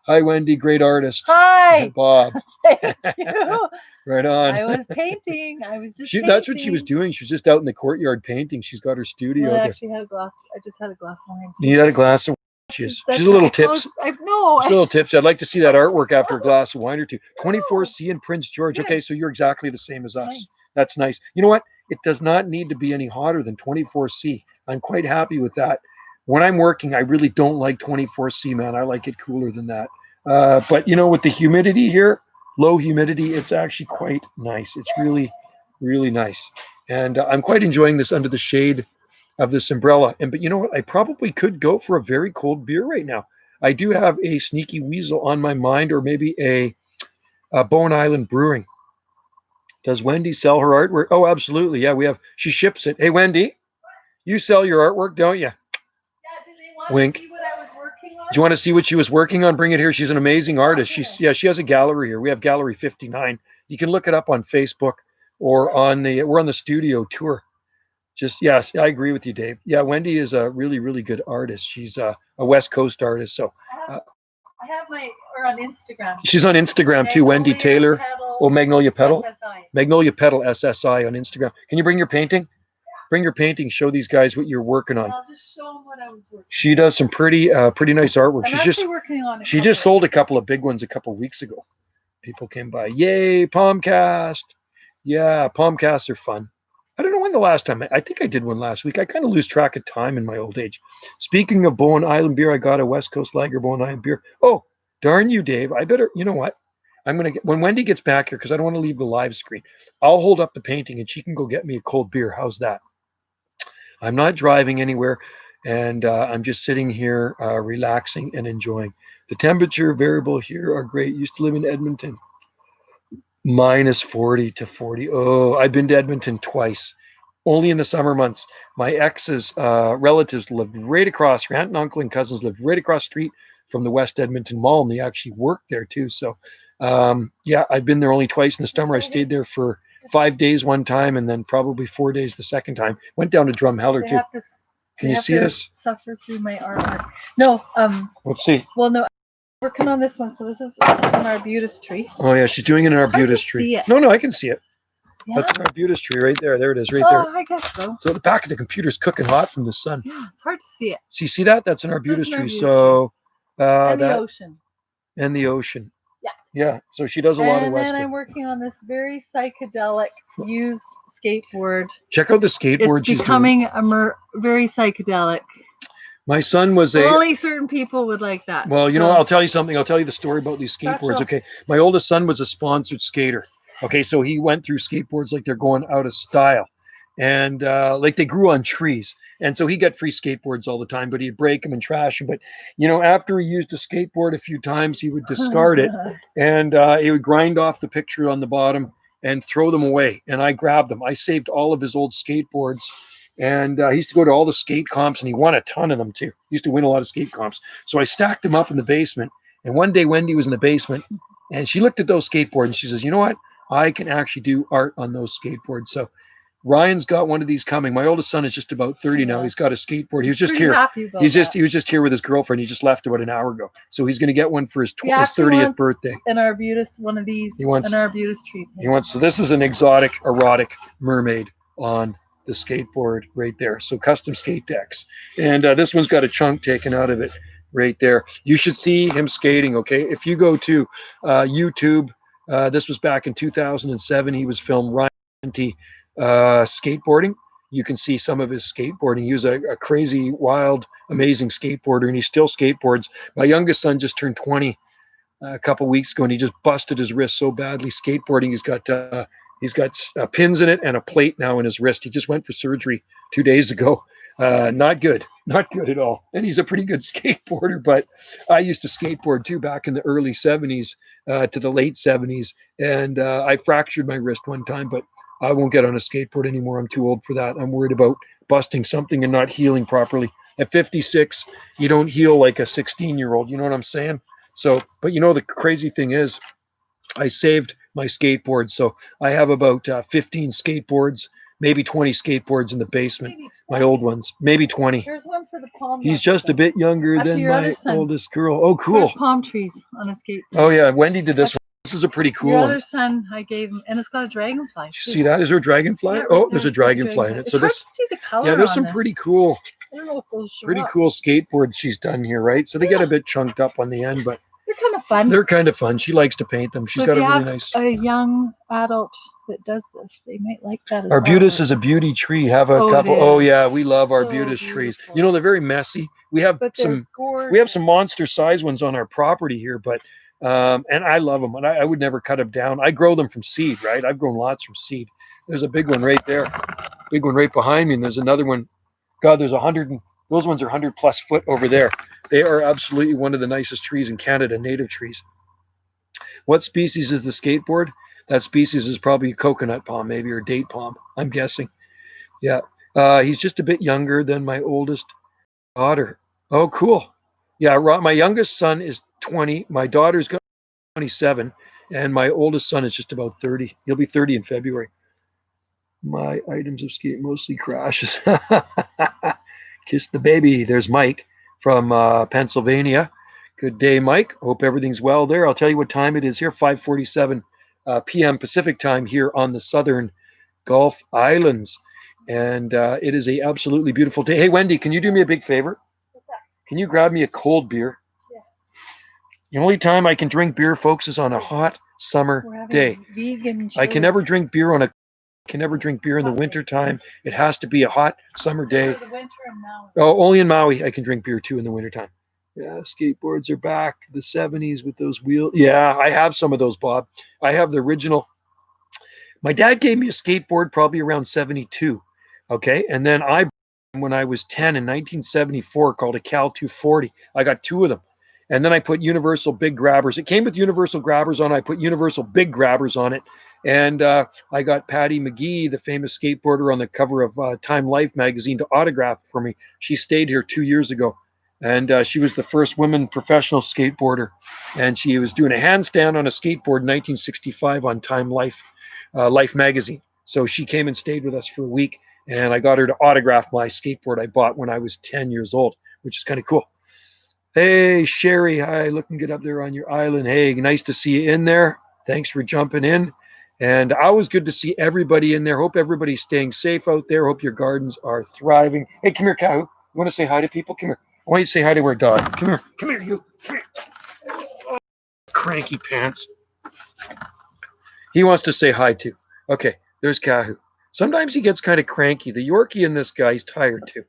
hi Wendy, great artist. Hi. Bob. Thank you. Right on. I was painting. I was just painting. That's what she was doing. She was just out in the courtyard painting. She's got her studio. Well, I there. actually had a glass. I just had a glass of wine. You had a glass of wine. She's a little tips. No. She's a little tips. I'd like to see that artwork after a glass of wine or two. 24C in Prince George. Okay, so you're exactly the same as us. Nice. That's nice. You know what? It does not need to be any hotter than 24C. I'm quite happy with that. When I'm working, I really don't like 24C, man. I like it cooler than that. But you know, with the humidity here, low humidity, it's actually quite nice. It's really, really nice. And I'm quite enjoying this under the shade of this umbrella. But you know what? I probably could go for a very cold beer right now. I do have a Sneaky Weasel on my mind, or maybe a Bowen Island Brewing. Does Wendy sell her artwork? Oh, absolutely. Yeah, she ships it. Hey, Wendy, you sell your artwork, don't you? Yeah, do they want Wink. to see what I was working on? Do you want to see what she was working on? Bring it here. She's an amazing artist. She has a gallery here. We have Gallery 59. You can look it up on Facebook or we're on the studio tour. Yes, I agree with you, Dave. Yeah, Wendy is a really, really good artist. She's a West Coast artist. So I have her on Instagram. She's on Instagram too, Wendy Taylor. Magnolia Petal. SSI. Magnolia Petal SSI on Instagram. Can you bring your painting? Bring your painting. Show these guys what you're working on. I'll just show them what I was working on. She does some pretty nice artwork. Working on she just sold a couple of big ones a couple of weeks ago. People came by. Yay, Palmcast. Yeah, Palmcasts are fun. I don't know when the last time. I think I did one last week. I kind of lose track of time in my old age. Speaking of Bowen Island beer, I got a West Coast Lager Bowen Island beer. Oh, darn you, Dave. I better, you know what? When Wendy gets back here, because I don't want to leave the live screen, I'll hold up the painting and she can go get me a cold beer. How's that? I'm not driving anywhere, and I'm just sitting here relaxing and enjoying. The temperature variable here are great. Used to live in Edmonton. Minus 40 to 40. Oh, I've been to Edmonton twice. Only in the summer months. My ex's relatives lived right across. Her aunt and uncle and cousins lived right across the street from the West Edmonton Mall, and they actually worked there too. So, I've been there only twice in the summer. I stayed there for 5 days one time, and then probably 4 days the second time. Went down to Drumheller too. Can you see this? Suffer through my artwork. No. Let's see. Well, no. Working on this one, so this is an arbutus tree. Oh yeah, she's doing an arbutus tree. No, I can see it. Yeah. That's an arbutus tree right there. There it is, right there. Oh, I guess so. So the back of the computer's cooking hot from the sun. Yeah, it's hard to see it. So you see that? That's an arbutus tree. So and the ocean. And the ocean. Yeah. Yeah. So she does a lot of West. And then I'm working on this very psychedelic used skateboard. Check out the skateboard. It's becoming very psychedelic. My son was only certain people would like that. Well, you know, I'll tell you something. I'll tell you the story about these skateboards. Okay. My oldest son was a sponsored skater. Okay. So he went through skateboards like they're going out of style. And like they grew on trees. And so he got free skateboards all the time, but he'd break them and trash them. But, you know, after he used a skateboard a few times, he would discard it and he would grind off the picture on the bottom and throw them away. And I grabbed them. I saved all of his old skateboards. And he used to go to all the skate comps, and he won a ton of them too. He used to win a lot of skate comps. So I stacked them up in the basement. And one day Wendy was in the basement, and she looked at those skateboards, and she says, "You know what? I can actually do art on those skateboards." So Ryan's got one of these coming. My oldest son is just about 30 now. He's got a skateboard. He was just here. He was just here with his girlfriend. He just left about an hour ago. So he's going to get one for his 30th birthday. An arbutus, one of these. He wants an arbutus tree. So this is an exotic, erotic mermaid on the skateboard right there. So custom skate decks. And this one's got a chunk taken out of it. right there. You should see him skating, okay? If you go to YouTube, this was back in 2007. He was filmed Ryan skateboarding. You can see some of his skateboarding. He was a crazy, wild, amazing skateboarder, and he still skateboards. My youngest son just turned 20 a couple weeks ago, and he just busted his wrist so badly skateboarding. He's got pins in it and a plate now in his wrist. He just went for surgery 2 days ago. Not good, not good at all. And he's a pretty good skateboarder. But I used to skateboard too back in the early '70s to the late '70s, and I fractured my wrist one time. But I won't get on a skateboard anymore. I'm too old for that. I'm worried about busting something and not healing properly. At 56, you don't heal like a 16-year-old. You know what I'm saying? So, but you know, the crazy thing is, I saved my skateboards. So I have about 15 skateboards, maybe 20 skateboards in the basement, my old ones, maybe 20. There's one for the palm. He's just a bit younger Actually, than your other my son. oldest girl. Oh, cool. There's palm trees on a skateboard. Oh, yeah. Wendy did this one. This is a pretty cool Your one. other son, I gave him, and it's got a dragonfly. You see that? Is there a dragonfly? Yeah, right Oh, there. there's a dragonfly in it. It's So hard this, to see the color. yeah, there's on some this. pretty cool, I don't know if those show pretty up. cool skateboards she's done here, right? So they get a bit chunked up on the end, but They're kind of fun. they're kind of fun. She likes to paint them. She's So got if a you really have nice. a young adult that does this, they might like that as Arbutus is a beauty tree. Have a Oh, it couple. Oh is. yeah, we love So arbutus trees. beautiful. You know, they're very messy. We have But they're some gorgeous. monster size ones on our property here, but and I love them, and I would never cut them down. I grow them from seed, right? I've grown lots from seed. There's a big one right there, big one right behind me, and there's another one. God, there's 100. Those ones are 100+ foot over there. They are absolutely one of the nicest trees in Canada, native trees. What species is the skateboard? That species is probably coconut palm, maybe, or date palm, I'm guessing. Yeah. He's just a bit younger than my oldest daughter. Oh, cool. Yeah, my youngest son is 20. My daughter's 27, and my oldest son is just about 30. He'll be 30 in February. My items of skate mostly crashes. Kiss the baby. There's Mike from Pennsylvania. Good day, Mike. Hope everything's well there. I'll tell you what time it is here, 5:47 p.m. Pacific time here on the southern Gulf Islands. And it is a absolutely beautiful day. Hey, Wendy, can you do me a big favor? Can you grab me a cold beer? Yeah. The only time I can drink beer, folks, is on a hot summer day. Vegan I can never drink beer in the winter time. It has to be a hot summer day. For the winter in Maui. Oh, only in Maui I can drink beer too in the wintertime. Yeah, skateboards are back. The 70s with those wheels. Yeah, I have some of those, Bob. I have the original. My dad gave me a skateboard probably around 72. Okay. And then when I was 10 in 1974, called a Cal 240. I got two of them. And then I put universal big grabbers. It came with universal grabbers on it. I put universal big grabbers on it. And I got Patty McGee, the famous skateboarder on the cover of Time Life magazine, to autograph for me. She stayed here 2 years ago. And she was the first woman professional skateboarder. And she was doing a handstand on a skateboard in 1965 on Time Life magazine. So she came and stayed with us for a week. And I got her to autograph my skateboard I bought when I was 10 years old, which is kind of cool. Hey, Sherry. Hi, looking good up there on your island. Hey, nice to see you in there. Thanks for jumping in. And always good to see everybody in there. Hope everybody's staying safe out there. Hope your gardens are thriving. Hey, come here, Kahu. You want to say hi to people? Come here. I want you to say hi to our dog. Come here. Come here, you. Come here. Oh, cranky pants. He wants to say hi too. Okay, there's Kahu. Sometimes he gets kind of cranky. The Yorkie in this guy, he's tired too.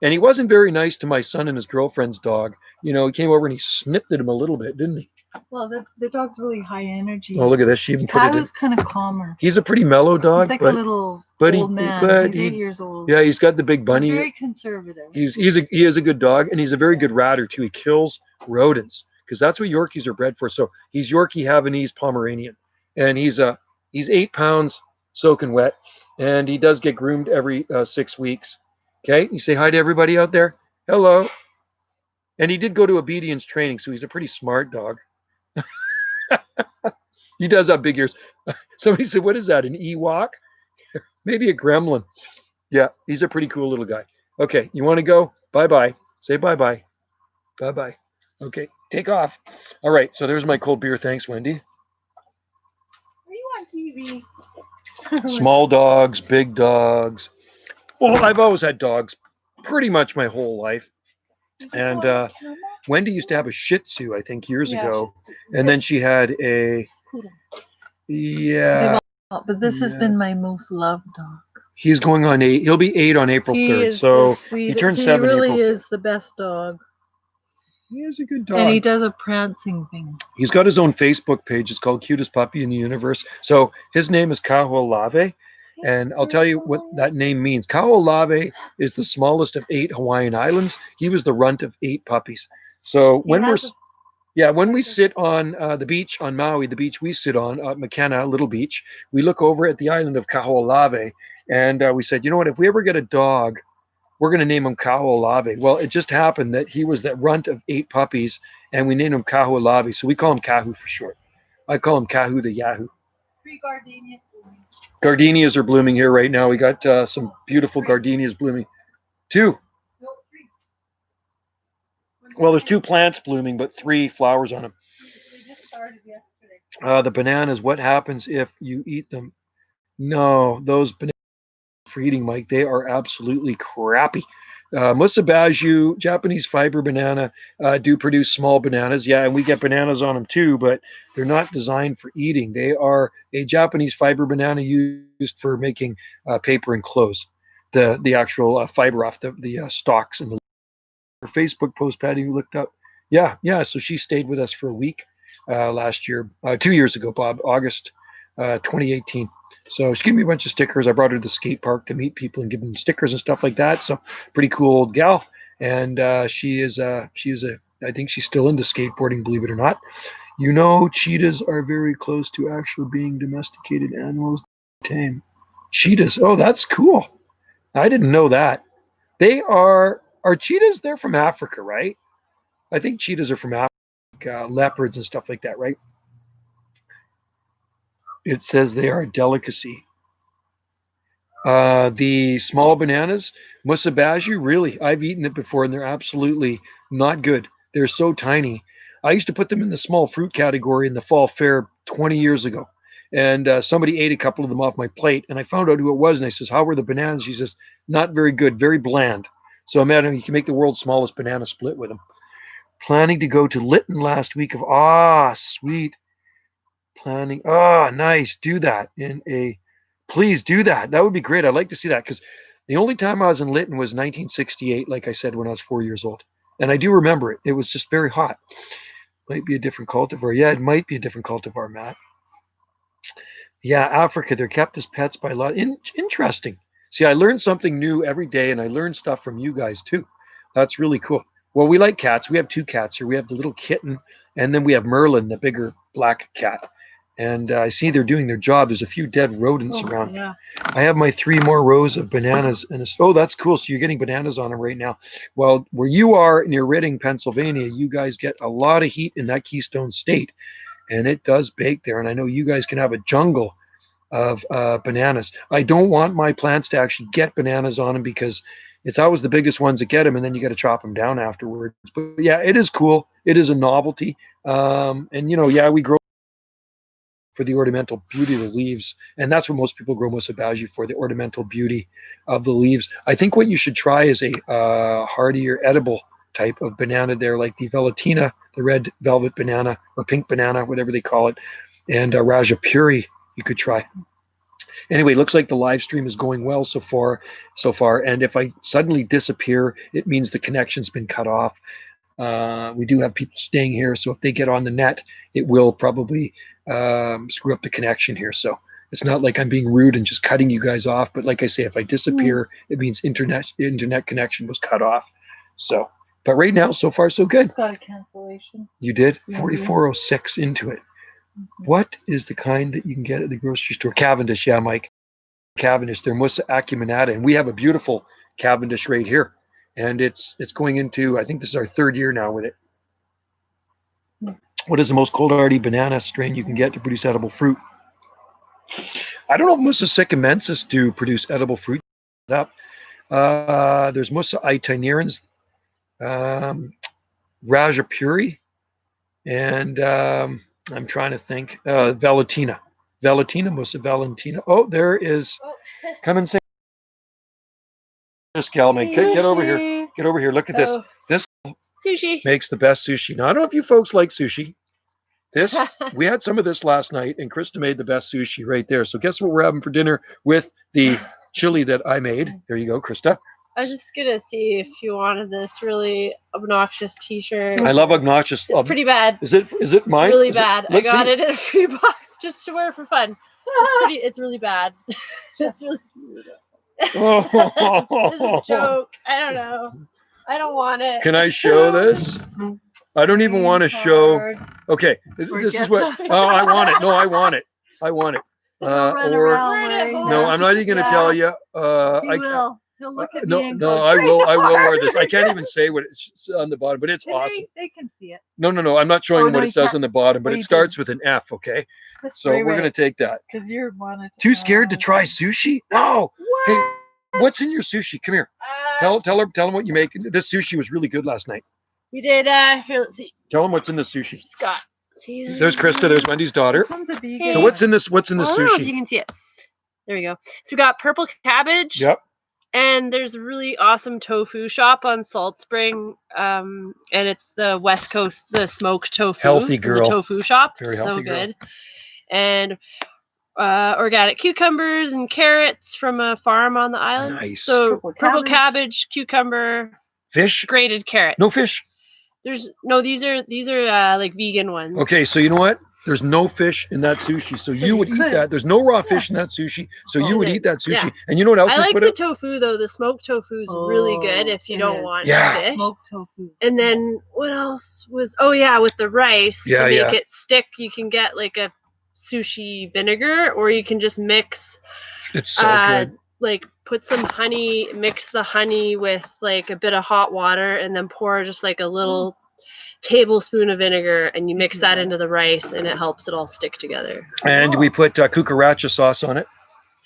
And he wasn't very nice to my son and his girlfriend's dog. You know, he came over and he snipped at him a little bit, didn't he? Well, the dog's really high energy. Oh, look at this. She even put it in. Kahu's kind of calmer. He's a pretty mellow dog. He's like a little old man. He's 8 years old. Yeah, he's got the big bunny. He's very conservative. He is a good dog, and he's a very good ratter too. He kills rodents because that's what Yorkies are bred for. So he's Yorkie Havanese Pomeranian, and he's 8 pounds soaking wet, and he does get groomed every 6 weeks. Okay, you say hi to everybody out there. Hello. And he did go to obedience training, so he's a pretty smart dog. He does have big ears. Somebody said, what is that, an Ewok? Maybe a gremlin. Yeah, he's a pretty cool little guy. Okay, you want to go? Bye-bye. Say bye-bye. Bye-bye. Okay, take off. All right, so there's my cold beer. Thanks, Wendy. Are you on TV? Small dogs, big dogs. Well, I've always had dogs pretty much my whole life. And Wendy used to have a Shih Tzu, I think, years Yeah, ago, Shih Tzu. and then she had a Poodle. yeah. But this has Yeah. been my most loved dog. He's going on 8. He'll be 8 on April He 3rd. is So the sweet. he turned He 7 really April 3rd. is the best dog. He is a good And he dog. does a prancing thing. He's got his own Facebook page. It's called Cutest Puppy in the Universe. So his name is Kaho'olawe. And I'll tell you what that name means. Kaho'olawe is the smallest of 8 Hawaiian islands. He was the runt of 8 puppies. So when we sit on the beach on Maui, the beach we sit on, Makena, Little Beach, we look over at the island of Kaho'olawe, and we said, you know what, if we ever get a dog, we're going to name him Kaho'olawe. Well, it just happened that he was that runt of 8 puppies, and we named him Kaho'olawe, so we call him Kahu for short. I call him Kahu the Yahoo. 3 gardenias blooming. Gardenias are blooming here right now. We got some beautiful gardenias blooming. 2. No, 3. Well, there's 2 plants blooming, but 3 flowers on them. They just started yesterday. The bananas, what happens if you eat them? No, those bananas for eating, Mike, they are absolutely crappy. Musabaju, Japanese fiber banana, do produce small bananas. Yeah, and we get bananas on them too, but they're not designed for eating. They are a Japanese fiber banana used for making paper and clothes. The actual fiber off the stalks and the Facebook post, Patty, you looked up. Yeah. So she stayed with us for a week last year, 2 years ago, Bob, August 2018. So she gave me a bunch of stickers. I brought her to the skate park to meet people and give them stickers and stuff like that. So pretty cool old gal. And she is I think she's still into skateboarding, believe it or not. You know, cheetahs are very close to actually being domesticated animals. Tame cheetahs. Oh, that's cool. I didn't know that. They are cheetahs? They're from Africa, right? I think cheetahs are from Africa, leopards and stuff like that, right? It says they are a delicacy. The small bananas, musabaju, really, I've eaten it before and they're absolutely not good. They're so tiny. I used to put them in the small fruit category in the fall fair 20 years ago. And somebody ate a couple of them off my plate, and I found out who it was. And I says, "How were the bananas?" She says, "Not very good, very bland." So imagine you can make the world's smallest banana split with them. Planning to go to Lytton last week of sweet. Planning. Nice. Do that please do that. That would be great. I'd like to see that because the only time I was in Lytton was 1968, like I said, when I was 4 years old. And I do remember it. It was just very hot. Might be a different cultivar. Yeah, it might be a different cultivar, Matt. Yeah, Africa, they're kept as pets by a lot. Interesting. See, I learn something new every day, and I learn stuff from you guys too. That's really cool. Well, we like cats. We have 2 cats here. We have the little kitten, and then we have Merlin, the bigger black cat. And I see they're doing their job. There's a few dead rodents around. Yeah. I have my 3 more rows of bananas. That's cool. So you're getting bananas on them right now. Well, where you are near Reading, Pennsylvania, you guys get a lot of heat in that Keystone State. And it does bake there. And I know you guys can have a jungle of bananas. I don't want my plants to actually get bananas on them because it's always the biggest ones that get them, and then you got to chop them down afterwards. But yeah, it is cool. It is a novelty. And we grow for the ornamental beauty of the leaves, and that's what most people grow musabaju for, the ornamental beauty of the leaves. I think what you should try is a hardier edible type of banana there, like the Velutina, the red velvet banana or pink banana, whatever they call it, and Raja Puri you could try. Anyway, looks like the live stream is going well so far. And if I suddenly disappear, it means the connection's been cut off. We do have people staying here, so if they get on the net, it will probably screw up the connection here. So it's not like I'm being rude and just cutting you guys off, but like I say, if I disappear, it means internet connection was cut off. So, but right now, so far, so good. Just got a cancellation. You did 4406 into it. What is the kind that you can get at the grocery store? Cavendish, yeah, Mike. Cavendish, they're Musa acuminata, and we have a beautiful Cavendish right here. And it's going into, I think this is our 3rd year now with it. What is the most cold hardy banana strain you can get to produce edible fruit? I don't know if Musa sycamensis do produce edible fruit. There's Musa itinerans, Raja Puri, and I'm trying to think, Velutina, Musa Valentina. Oh, there is, come and say this gal, mate. Get over here. Get over here. Look at this. This Sushi. makes the best sushi. Now, I don't know if you folks like sushi. We had some of this last night, and Krista made the best sushi right there. So guess what we're having for dinner with the chili that I made? There you go, Krista. I was just gonna see if you wanted this really obnoxious T-shirt. I love obnoxious. It's pretty bad. Is it mine? It's really Is bad. I got it in a free box just to wear for fun. It's really bad. It's really. It's a joke. I don't know. I don't want it. Can I show this? I don't even want to show. Okay, this is what. Oh, I want it. No, I want it. I want it. No, I'm not even going to tell you. He will. He'll look at me and go, I will wear this. I can't even say what it's on the bottom, but it's awesome. They can see it. No, I'm not showing them what it says on the bottom, but it starts with an F. Okay, so we're going to take that. Because you're wanted. Too scared to try sushi? No. What? Hey, what's in your sushi? Come here. Tell them what you make. This sushi was really good last night. We did. Here, let's see. Tell them what's in the sushi. Scott. See. There's Krista. There's Wendy's daughter. So what's in this? What's in the I don't know if sushi? you can see it. There we go. So we got purple cabbage. Yep. And there's a really awesome tofu shop on Salt Spring, and it's the West Coast, the smoked tofu. Healthy girl. The tofu shop. Very healthy girl. So good. And organic cucumbers and carrots from a farm on the island. Nice. So purple cabbage, cucumber, fish, grated carrots. No fish. These are like vegan ones. Okay, so you know what? There's no fish in that sushi, so you would eat that. There's no raw fish in that sushi, so you would eat that sushi. Yeah. And you know what else? I like the tofu though. The smoked tofu is really good if you don't want fish. Smoked tofu. And then what else was? Oh yeah, with the rice to make it stick, you can get like a sushi vinegar, or you can just mix. It's so good. Like put some honey, mix the honey with like a bit of hot water, and then pour just like a little tablespoon of vinegar, and you mix that into the rice, and it helps it all stick together. And we put cucaracha sauce on it.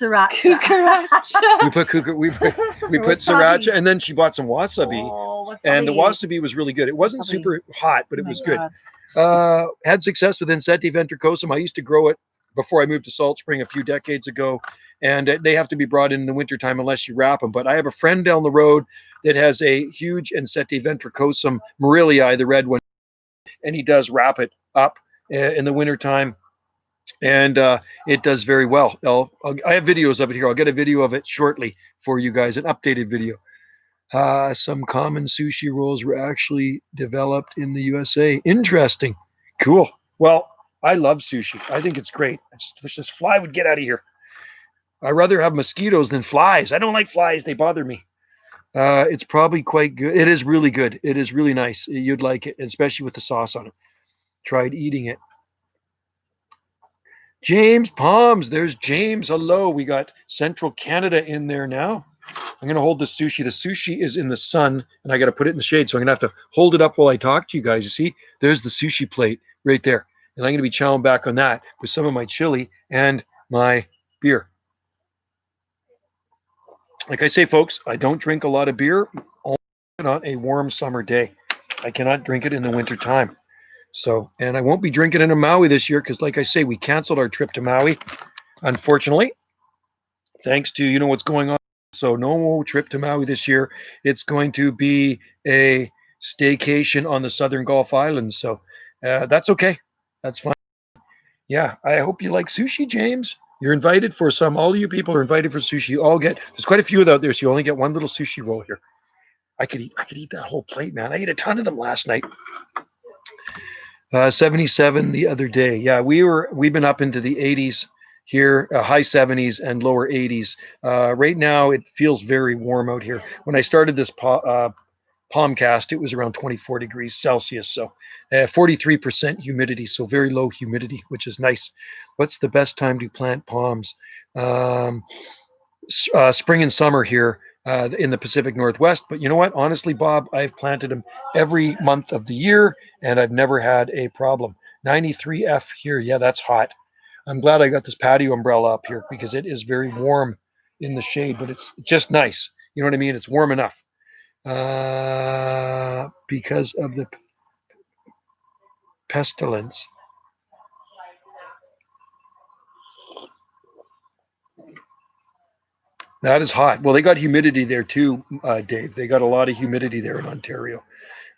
Sriracha. we put sriracha, and then she bought some wasabi, and the wasabi was really good. It wasn't super hot, but it was good. Had success with Insetti ventricosum. I used to grow it before I moved to Salt Spring a few decades ago, and they have to be brought in the wintertime unless you wrap them. But I have a friend down the road that has a huge Insetti ventricosum Morillii, the red one, and he does wrap it up in the wintertime, and it does very well. I have videos of it here. I'll get a video of it shortly for you guys, an updated video. Some common sushi rolls were actually developed in the USA. Interesting. Cool. Well, I love sushi. I think it's great. I just wish this fly would get out of here. I'd rather have mosquitoes than flies. I don't like flies. They bother me. It's probably quite good. It is really good. It is really nice. You'd like it, especially with the sauce on it. Tried eating it. James Palms. There's James. Hello. We got Central Canada in there now. I'm going to hold the sushi. The sushi is in the sun, and I got to put it in the shade. So I'm going to have to hold it up while I talk to you guys. You see, there's the sushi plate right there. And I'm going to be chowing back on that with some of my chili and my beer. Like I say, folks, I don't drink a lot of beer on a warm summer day. I cannot drink it in the winter time. So, and I won't be drinking it in Maui this year because, like I say, we canceled our trip to Maui, unfortunately, thanks to, you know, what's going on. So no trip to Maui this year. It's going to be a staycation on the Southern Gulf Islands. So that's okay. That's fine. Yeah, I hope you like sushi, James. You're invited for some. All you people are invited for sushi. You all get. There's quite a few out there, so you only get one little sushi roll here. I could eat that whole plate, man. I ate a ton of them last night. 77 the other day. Yeah, we've been up into the 80s here, high 70s and lower 80s. Right now, it feels very warm out here. When I started this Palmcast, it was around 24 degrees Celsius. So 43% humidity, so very low humidity, which is nice. What's the best time to plant palms? Spring and summer here in the Pacific Northwest. But you know what? Honestly, Bob, I've planted them every month of the year, and I've never had a problem. 93F here. Yeah, that's hot. I'm glad I got this patio umbrella up here because it is very warm in the shade, but it's just nice. You know what I mean? It's warm enough. Because of the pestilence. That is hot. Well, they got humidity there too, Dave. They got a lot of humidity there in Ontario.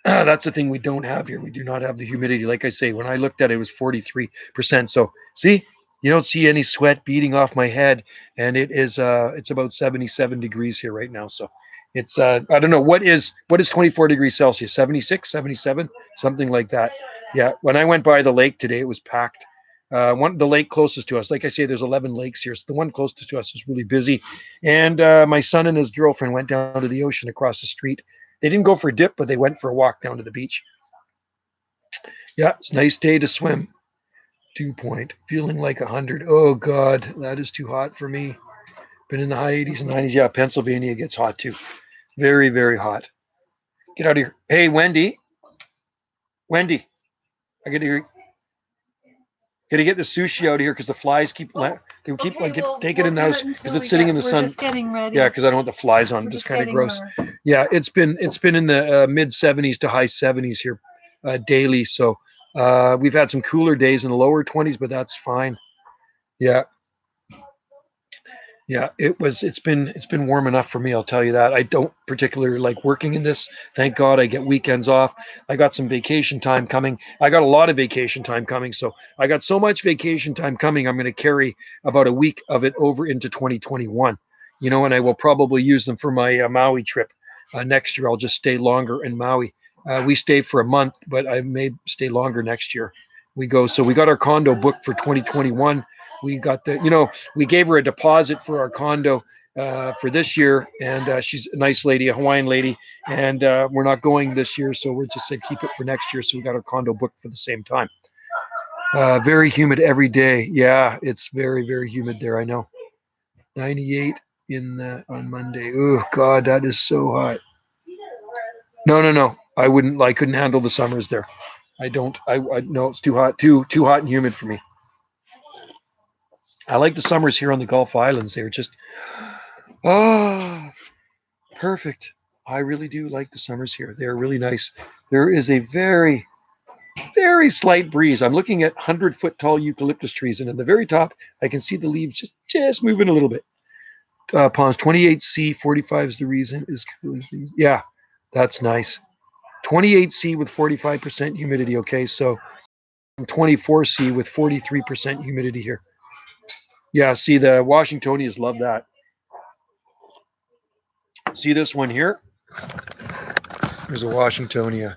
That's the thing we don't have here. We do not have the humidity. Like I say, when I looked at it, it was 43%. So see, you don't see any sweat beating off my head, and it's about 77 degrees here right now. So it's I don't know what is 24 degrees Celsius, 76, 77, something like that. Yeah, when I went by the lake today, it was packed. The lake closest to us, like I say, there's 11 lakes here. So the one closest to us was really busy, and my son and his girlfriend went down to the ocean across the street. They didn't go for a dip, but they went for a walk down to the beach. Yeah, it's a nice day to swim. Dew point, feeling like 100. Oh God, that is too hot for me. Been in the high 80s and 90s. Yeah, Pennsylvania gets hot too. Very, very hot. Get out of here. Hey, Wendy. Wendy, I gotta get the sushi out of here because the flies keep take it in the house because it's sitting in the sun. We're just getting ready. Yeah, because I don't want the flies on. Just kind of gross. Yeah, it's been in the mid 70s to high 70s here daily. So we've had some cooler days in the lower 20s, but that's fine. Yeah, yeah, it's been warm enough for me, I'll tell you that. I don't particularly like working in this. Thank God I get weekends off. I got some vacation time coming. I got a lot of vacation time coming. So I got so much vacation time coming, I'm going to carry about a week of it over into 2021. And I will probably use them for my Maui trip next year. I'll just stay longer in Maui. We stay for a month, but I may stay longer next year. So we got our condo booked for 2021. We got we gave her a deposit for our condo for this year, and she's a nice lady, a Hawaiian lady, and we're not going this year, so we're just said keep it for next year. So we got our condo booked for the same time. Very humid every day. Yeah, it's very, very humid there. I know. 98 on Monday. Oh God, that is so hot. No, no, no. I wouldn't. I couldn't handle the summers there. I don't. I no. It's too hot. Too hot and humid for me. I like the summers here on the Gulf Islands. They're just perfect. I really do like the summers here. They're really nice. There is a very, very slight breeze. I'm looking at 100-foot tall eucalyptus trees, and in the very top, I can see the leaves just moving a little bit. Ponds 28C, 45 is the reason. Yeah, that's nice. 28C with 45% humidity. Okay, so 24C with 43% humidity here. Yeah, see, the Washingtonians love that. See this one here? There's a Washingtonia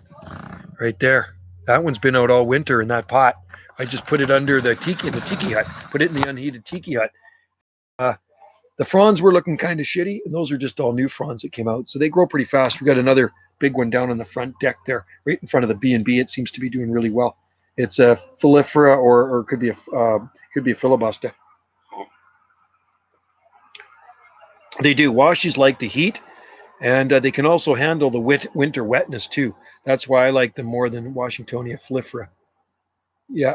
right there. That one's been out all winter in that pot. I just put it under the tiki hut. Put it in the unheated tiki hut. The fronds were looking kind of shitty, and those are just all new fronds that came out. So they grow pretty fast. We got another big one down on the front deck there, right in front of the B&B. It seems to be doing really well. It's a filifera or could be a filibuster. They do. Washies like the heat, and they can also handle the winter wetness too. That's why I like them more than Washingtonia filifera. Yeah,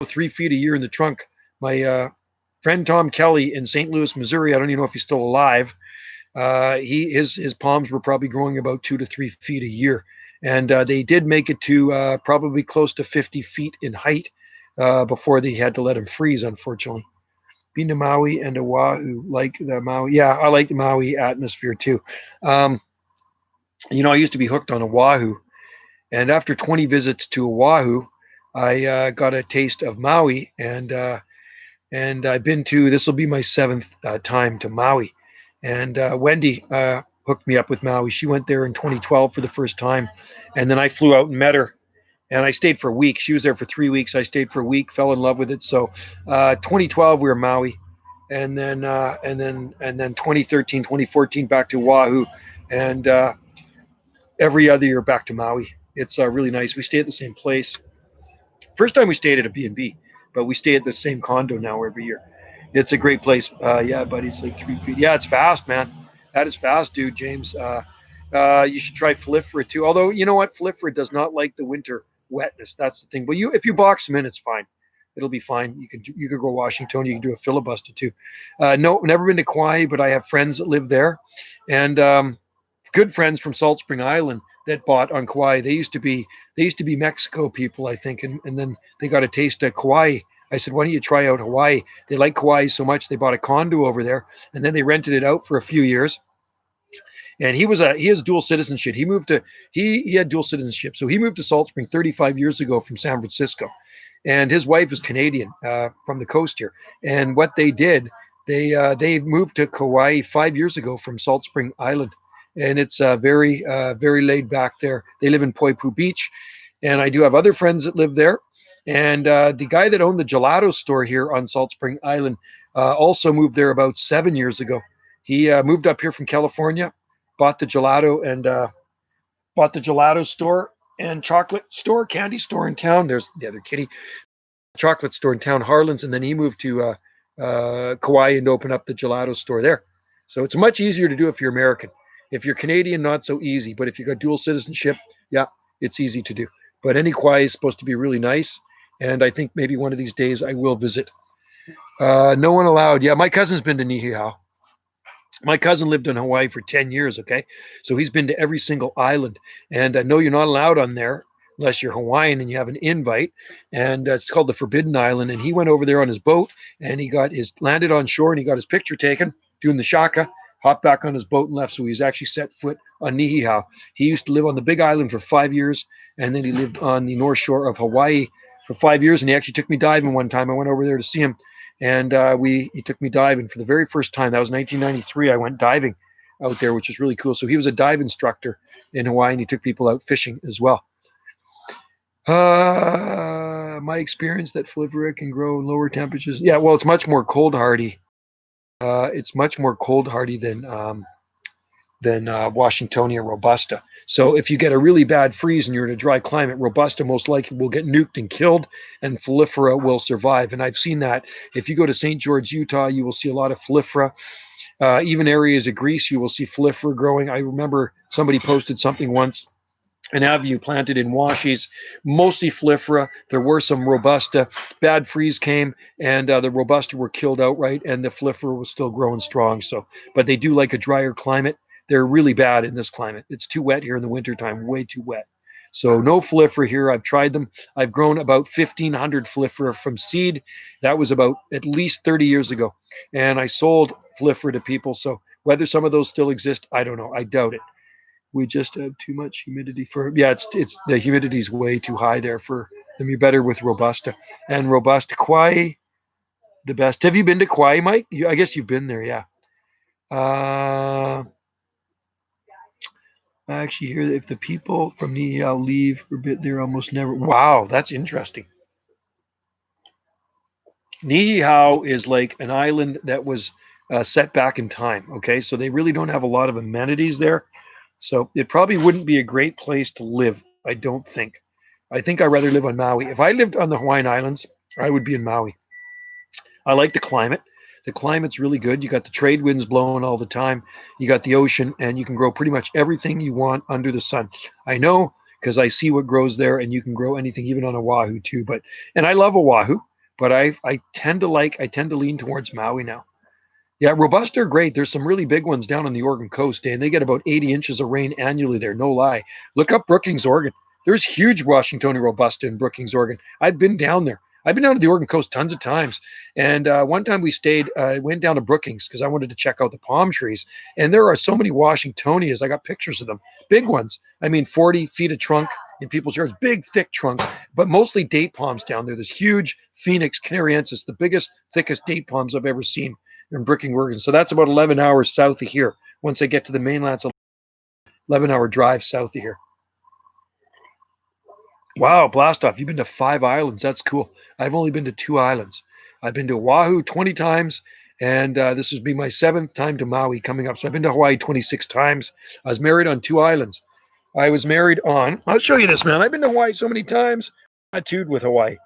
3 feet a year in the trunk. My friend Tom Kelly in St. Louis, Missouri. I don't even know if he's still alive. His palms were probably growing about 2 to 3 feet a year, and they did make it to probably close to 50 feet in height before they had to let him freeze. Unfortunately, been to Maui and Oahu, like the Maui. Yeah, I like the Maui atmosphere too. I used to be hooked on Oahu, and after 20 visits to Oahu, I got a taste of Maui, and I've been to. This will be my 7th time to Maui, and Wendy hooked me up with Maui. She went there in 2012 for the first time, and then I flew out and met her, and I stayed for a week. She was there for 3 weeks. I stayed for a week, fell in love with it. So 2012 we were Maui, and then 2013, 2014 back to Oahu, and every other year back to Maui. It's really nice. We stay at the same place. First time we stayed at a B&B, but we stay at the same condo now every year. It's a great place. Yeah, buddy, it's like 3 feet. Yeah, it's fast, man. That is fast, dude, James. You should try Filifera too. Although, you know what? Filifera does not like the winter wetness. That's the thing. But if you box them in, it's fine. It'll be fine. You could go Washington. You can do a filibuster too. No, never been to Kauai, but I have friends that live there, and good friends from Salt Spring Island that bought on Kauai. They used to be Mexico people, I think, and then they got a taste of Kauai. I said, why don't you try out Hawaii? They like Kauai so much they bought a condo over there, and then they rented it out for a few years. and he has dual citizenship. He had dual citizenship, so he moved to Salt Spring 35 years ago from San Francisco, and his wife is Canadian from the coast here. And what they did, they moved to Kauai 5 years ago from Salt Spring Island, and it's very laid back there. They live in Poipu Beach, and I do have other friends that live there. And the guy that owned the gelato store here on Salt Spring Island also moved there about 7 years ago. He moved up here from California, bought the gelato and bought the gelato store and chocolate store, candy store in town. There's the other kitty, chocolate store in town, Harlan's, and then he moved to Kauai and opened up the gelato store there. So it's much easier to do if you're American. If you're Canadian, not so easy. But if you got dual citizenship, yeah, it's easy to do. But any Kauai is supposed to be really nice, and I think maybe one of these days I will visit. No one allowed. Yeah, my cousin's been to Niihau. My cousin lived in Hawaii for 10 years, okay? So he's been to every single island. And no, you're not allowed on there unless you're Hawaiian and you have an invite. And it's called the Forbidden Island. And he went over there on his boat and he landed on shore and he got his picture taken doing the shaka, hopped back on his boat and left. So he's actually set foot on Niihau. He used to live on the Big Island for 5 years. And then he lived on the North Shore of Hawaii for 5 years. And he actually took me diving one time. I went over there to see him. And he took me diving for the very first time. That was 1993. I went diving out there, which is really cool. So he was a dive instructor in Hawaii, and he took people out fishing as well. My experience that Flivera can grow in lower temperatures. Yeah, well, it's much more cold hardy. It's much more cold hardy than Washingtonia robusta. So if you get a really bad freeze and you're in a dry climate, robusta most likely will get nuked and killed, and Flivera will survive. And I've seen that. If you go to St. George, Utah, you will see a lot of Flivera. Even areas of Greece, you will see Flivera growing. I remember somebody posted something once, an avenue planted in washies, mostly Flivera. There were some robusta. Bad freeze came, and the robusta were killed outright, and the Flivera was still growing strong. So, but they do like a drier climate. They're really bad in this climate. It's too wet here in the wintertime, way too wet. So no Flivera here. I've tried them. I've grown about 1,500 Flivera from seed. That was about at least 30 years ago. And I sold Flivera to people. So whether some of those still exist, I don't know. I doubt it. We just have too much humidity for, yeah, it's the humidity is way too high there for them. You're better with Robusta. And Robusta Kauai, the best. Have you been to Kauai, Mike? I guess you've been there, yeah. I actually hear that if the people from Niihau leave for a bit, they're almost never. Wow, that's interesting. Niihau is like an island that was set back in time. Okay, so they really don't have a lot of amenities there. So it probably wouldn't be a great place to live. I don't think. I think I'd rather live on Maui. If I lived on the Hawaiian Islands, I would be in Maui. I like the climate. The climate's really good. You got the trade winds blowing all the time. You got the ocean, and you can grow pretty much everything you want under the sun. I know because I see what grows there, and you can grow anything, even on Oahu too. And I love Oahu, but I tend to lean towards Maui now. Yeah, Robusta are great. There's some really big ones down on the Oregon coast, and they get about 80 inches of rain annually there. No lie. Look up Brookings, Oregon. There's huge Washingtonia Robusta in Brookings, Oregon. I've been down there. I've been down to the Oregon coast tons of times. And one time we stayed, went down to Brookings because I wanted to check out the palm trees. And there are so many Washingtonias. I got pictures of them. Big ones. I mean, 40 feet of trunk in people's yards. Big, thick trunks, but mostly date palms down there. There's huge Phoenix canariensis, the biggest, thickest date palms I've ever seen in Brookings, Oregon. So that's about 11 hours south of here. Once I get to the mainland, it's an 11-hour drive south of here. Wow, blast off. You've been to 5 islands. That's cool. I've only been to 2 islands. I've been to Oahu 20 times, and this will be my 7th time to Maui coming up. So I've been to Hawaii 26 times. I was married on 2 islands. I was married on, I'll show you this, man. I've been to Hawaii so many times. Tattooed with Hawaii.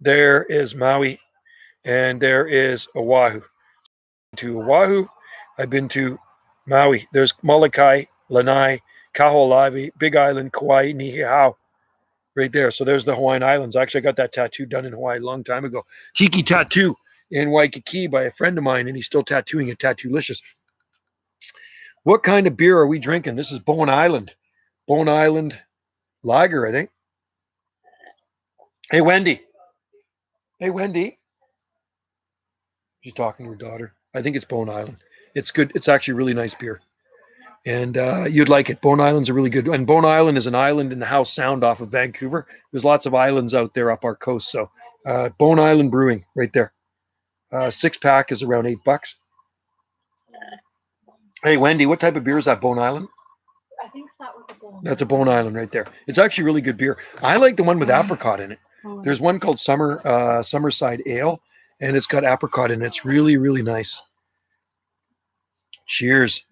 There is Maui, and there is Oahu. To Oahu, I've been to Maui. There's Molokai, Lanai, Kaho'olawe, Big Island, Kauai, Niihau. Right there. So there's the Hawaiian Islands. Actually, I got that tattoo done in Hawaii a long time ago. Tiki tattoo in Waikiki by a friend of mine, and he's still tattooing it. Tattoolicious. What kind of beer are we drinking? This is Bone Island. Bone Island Lager, I think. Hey, Wendy. Hey, Wendy. She's talking to her daughter. I think it's Bone Island. It's good. It's actually really nice beer. and you'd like it. Bone Island's a really good, and Bone Island is an island in the Howe Sound off of Vancouver. There's lots of islands out there up our coast. So Bone Island Brewing right there. 6-pack is around $8. Hey Wendy, what type of beer is that? Bone Island? I think that was a Bone. That's a Bone Island right there. It's actually really good beer. I like the one with apricot in it. There's one called Summerside Ale, and it's got apricot in it. It's really, really nice. Cheers.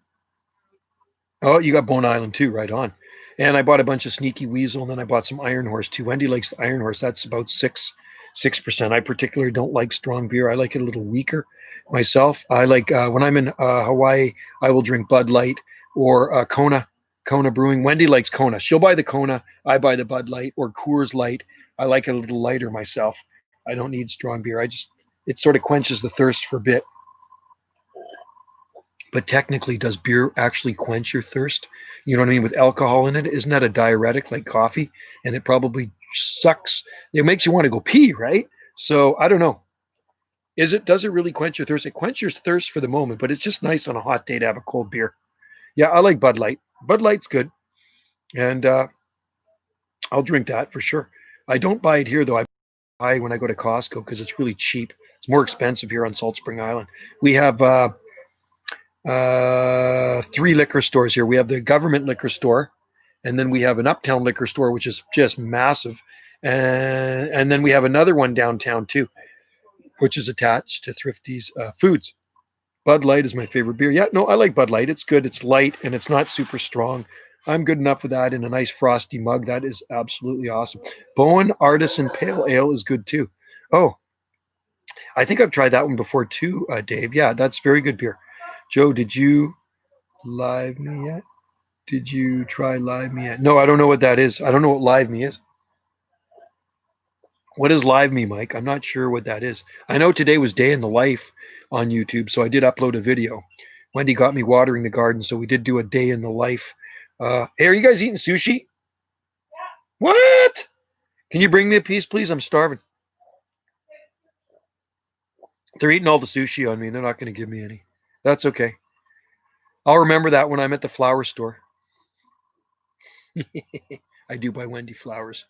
Oh, you got Bone Island too, right on. And I bought a bunch of Sneaky Weasel, and then I bought some Iron Horse too. Wendy likes the Iron Horse. That's about 6%. I particularly don't like strong beer. I like it a little weaker myself. I like when I'm in Hawaii, I will drink Bud Light or Kona Brewing. Wendy likes Kona. She'll buy the Kona. I buy the Bud Light or Coors Light. I like it a little lighter myself. I don't need strong beer. It sort of quenches the thirst for a bit. But technically, does beer actually quench your thirst? You know what I mean? With alcohol in it, isn't that a diuretic like coffee? And it probably sucks. It makes you want to go pee, right? So I don't know. Does it really quench your thirst? It quenches your thirst for the moment, but it's just nice on a hot day to have a cold beer. Yeah, I like Bud Light. Bud Light's good. And I'll drink that for sure. I don't buy it here, though. I buy when I go to Costco because it's really cheap. It's more expensive here on Salt Spring Island. We have 3 liquor stores here. We have the government liquor store, and then we have an uptown liquor store, which is just massive. And then we have another one downtown too, which is attached to Thrifty's Foods. Bud Light is my favorite beer. Yeah, no, I like Bud Light. It's good. It's light and it's not super strong. I'm good enough with that in a nice frosty mug. That is absolutely awesome. Bowen Artisan Pale Ale is good too. Oh, I think I've tried that one before too, Dave. Yeah, that's very good beer. Joe, did you live me yet? Did you try live me yet? No, I don't know what that is. I don't know what live me is. What is live me, Mike? I'm not sure what that is. I know today was day in the life on YouTube, so I did upload a video. Wendy got me watering the garden, so we did do a day in the life. Hey, are you guys eating sushi? Yeah. What? Can you bring me a piece, please? I'm starving. They're eating all the sushi on me, and they're not going to give me any. That's okay. I'll remember that when I'm at the flower store. I do buy Wendy flowers.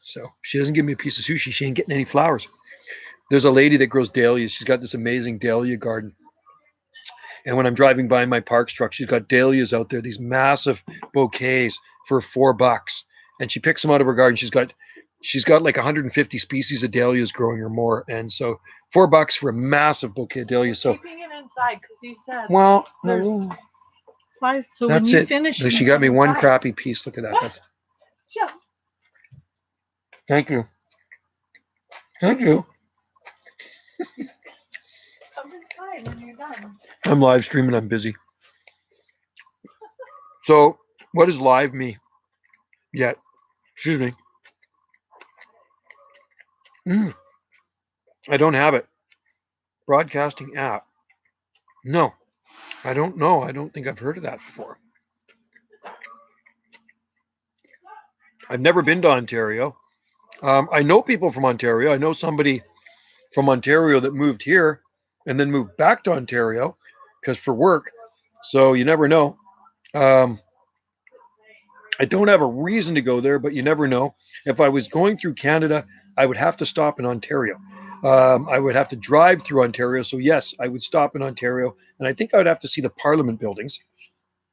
So she doesn't give me a piece of sushi. She ain't getting any flowers. There's a lady that grows dahlias. She's got this amazing dahlia garden. And when I'm driving by in my Parks truck, she's got dahlias out there, these massive bouquets for $4. And she picks them out of her garden. She's got like 150 species of dahlias growing or more. And so $4 for a massive bouquet of dahlias. So keeping it inside because you said well, there's flies. So that's when you it. finish, So she got me one crappy piece. Look at that. That's, yeah. thank you. Thank you. Come inside when you're done. I'm live streaming. I'm busy. So what is live me yet? Excuse me. I don't have it. Broadcasting app. No, I don't know. I don't think I've heard of that before. I've never been to Ontario. I know people from Ontario. I know somebody from Ontario that moved here and then moved back to Ontario because for work. So you never know. I don't have a reason to go there, but you never know. If I was going through Canada, I would have to stop in Ontario. I would have to drive through Ontario. So yes, I would stop in Ontario. And I think I would have to see the Parliament buildings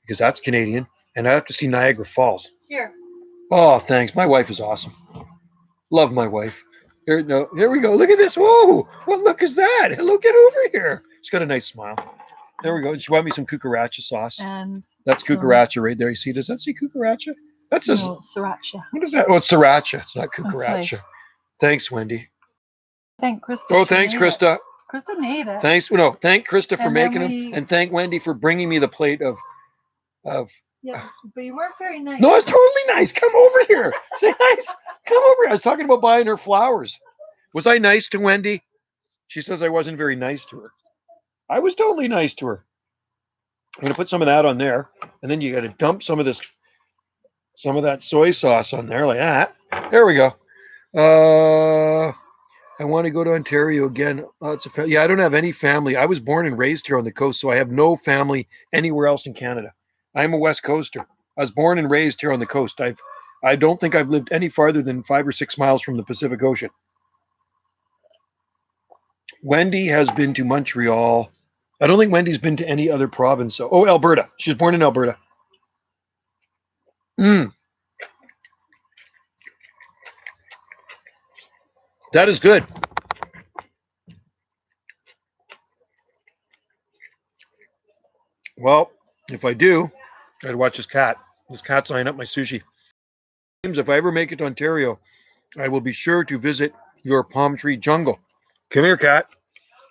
because that's Canadian. And I'd have to see Niagara Falls. Here. Oh, thanks. My wife is awesome. Love my wife. Here we go. Look at this. Whoa, what look is that? Hello, get over here. She's got a nice smile. There we go. She bought me some cucaracha sauce. And that's cucaracha right there. You see, does that say cucaracha? That says sriracha. What is that? Oh, it's sriracha. It's not cucaracha. Thanks, Wendy. Thank Krista. Oh, thanks, Krista. Krista made it. Thanks. No, thank Krista for making them, and thank Wendy for bringing me the plate of. Yeah, but you weren't very nice. No, it's totally nice. Come over here. Say nice. Come over here. I was talking about buying her flowers. Was I nice to Wendy? She says I wasn't very nice to her. I was totally nice to her. I'm going to put some of that on there. And then you got to dump some of that soy sauce on there like that. There we go. I want to go to Ontario again. I don't have any family. I was born and raised here on the coast, so I have no family anywhere else in Canada. I'm a West Coaster. I was born and raised here on the coast. I don't think I've lived any farther than 5 or 6 miles from the Pacific Ocean. Wendy has been to Montreal. I don't think Wendy's been to any other province. So, oh, Alberta. She was born in Alberta. That is good. Well, if I do, I'd watch this cat. This cat's eyeing up my sushi. James, if I ever make it to Ontario, I will be sure to visit your palm tree jungle. Come here, cat.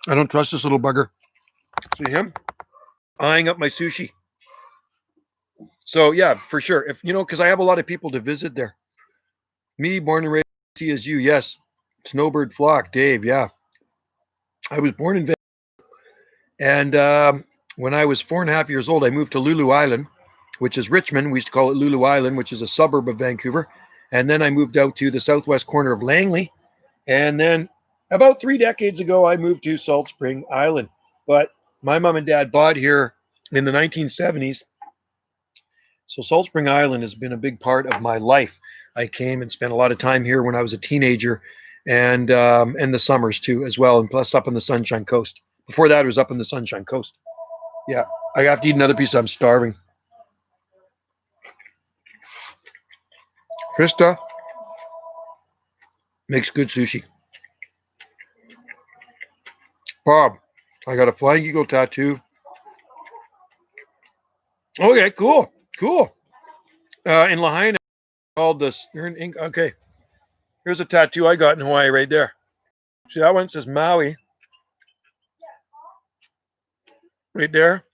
I don't trust this little bugger. See him? Eyeing up my sushi. So, yeah, for sure. If because I have a lot of people to visit there. Me, born and raised TSU, yes. Snowbird flock, Dave, yeah. I was born in Vancouver. And when I was 4.5 years old, I moved to Lulu Island, which is Richmond. We used to call it Lulu Island, which is a suburb of Vancouver. And then I moved out to the southwest corner of Langley. And then about 3 decades ago, I moved to Salt Spring Island. But my mom and dad bought here in the 1970s. So Salt Spring Island has been a big part of my life. I came and spent a lot of time here when I was a teenager, and the summers too as well, and plus up on the Sunshine Coast. Before that, it was up on the Sunshine Coast. Yeah, I have to eat another piece. I'm starving. Krista makes good sushi. Bob, I got a Flying Eagle tattoo. Okay, cool. In Lahaina, called this. You're in ink. Okay, here's a tattoo I got in Hawaii right there. See that one? It says Maui. Right there.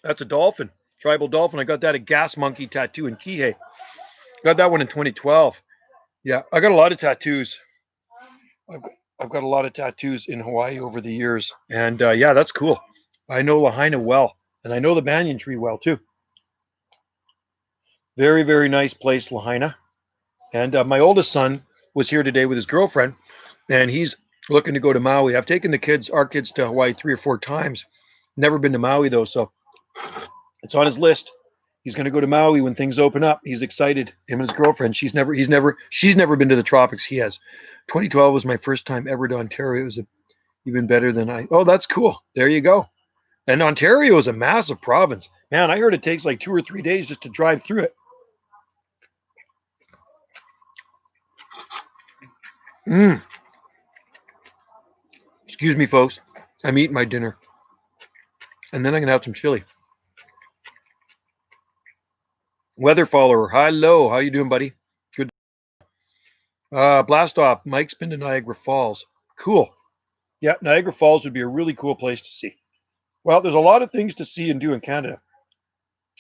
That's a dolphin, tribal dolphin. I got that at Gas Monkey Tattoo in Kihei. Got that one in 2012. Yeah, I got a lot of tattoos. I've got a lot of tattoos in Hawaii over the years. And yeah, that's cool. I know Lahaina well, and I know the banyan tree well too. Very, very nice place, Lahaina. And my oldest son was here today with his girlfriend, and he's looking to go to Maui. I've taken our kids to Hawaii 3 or 4 times. Never been to Maui though, so it's on his list. He's going to go to Maui when things open up. He's excited. Him and his girlfriend. She's never been to the tropics. He has. 2012 was my first time ever to Ontario. It was even better than Oh, that's cool. There you go. And Ontario is a massive province. Man, I heard it takes like 2 or 3 days just to drive through it. Excuse me, folks. I'm eating my dinner. And then I'm going to have some chili. Weather follower. Hello. How you doing, buddy? Good. Blast off. Mike's been to Niagara Falls. Cool. Yeah, Niagara Falls would be a really cool place to see. Well, there's a lot of things to see and do in Canada.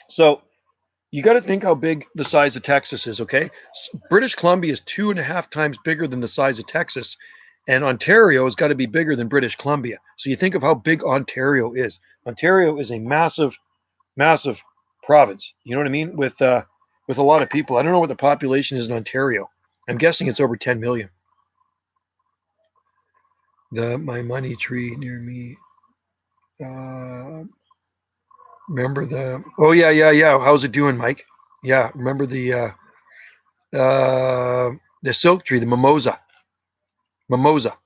So you got to think how big the size of Texas is, okay? British Columbia is 2.5 times bigger than the size of Texas, and Ontario has got to be bigger than British Columbia. So you think of how big Ontario is. Ontario is a massive, massive province. You know what I mean? With a lot of people. I don't know what the population is in Ontario. I'm guessing it's over 10 million. My money tree near me. Remember the? Oh yeah. How's it doing, Mike? Yeah, remember the silk tree, the mimosa.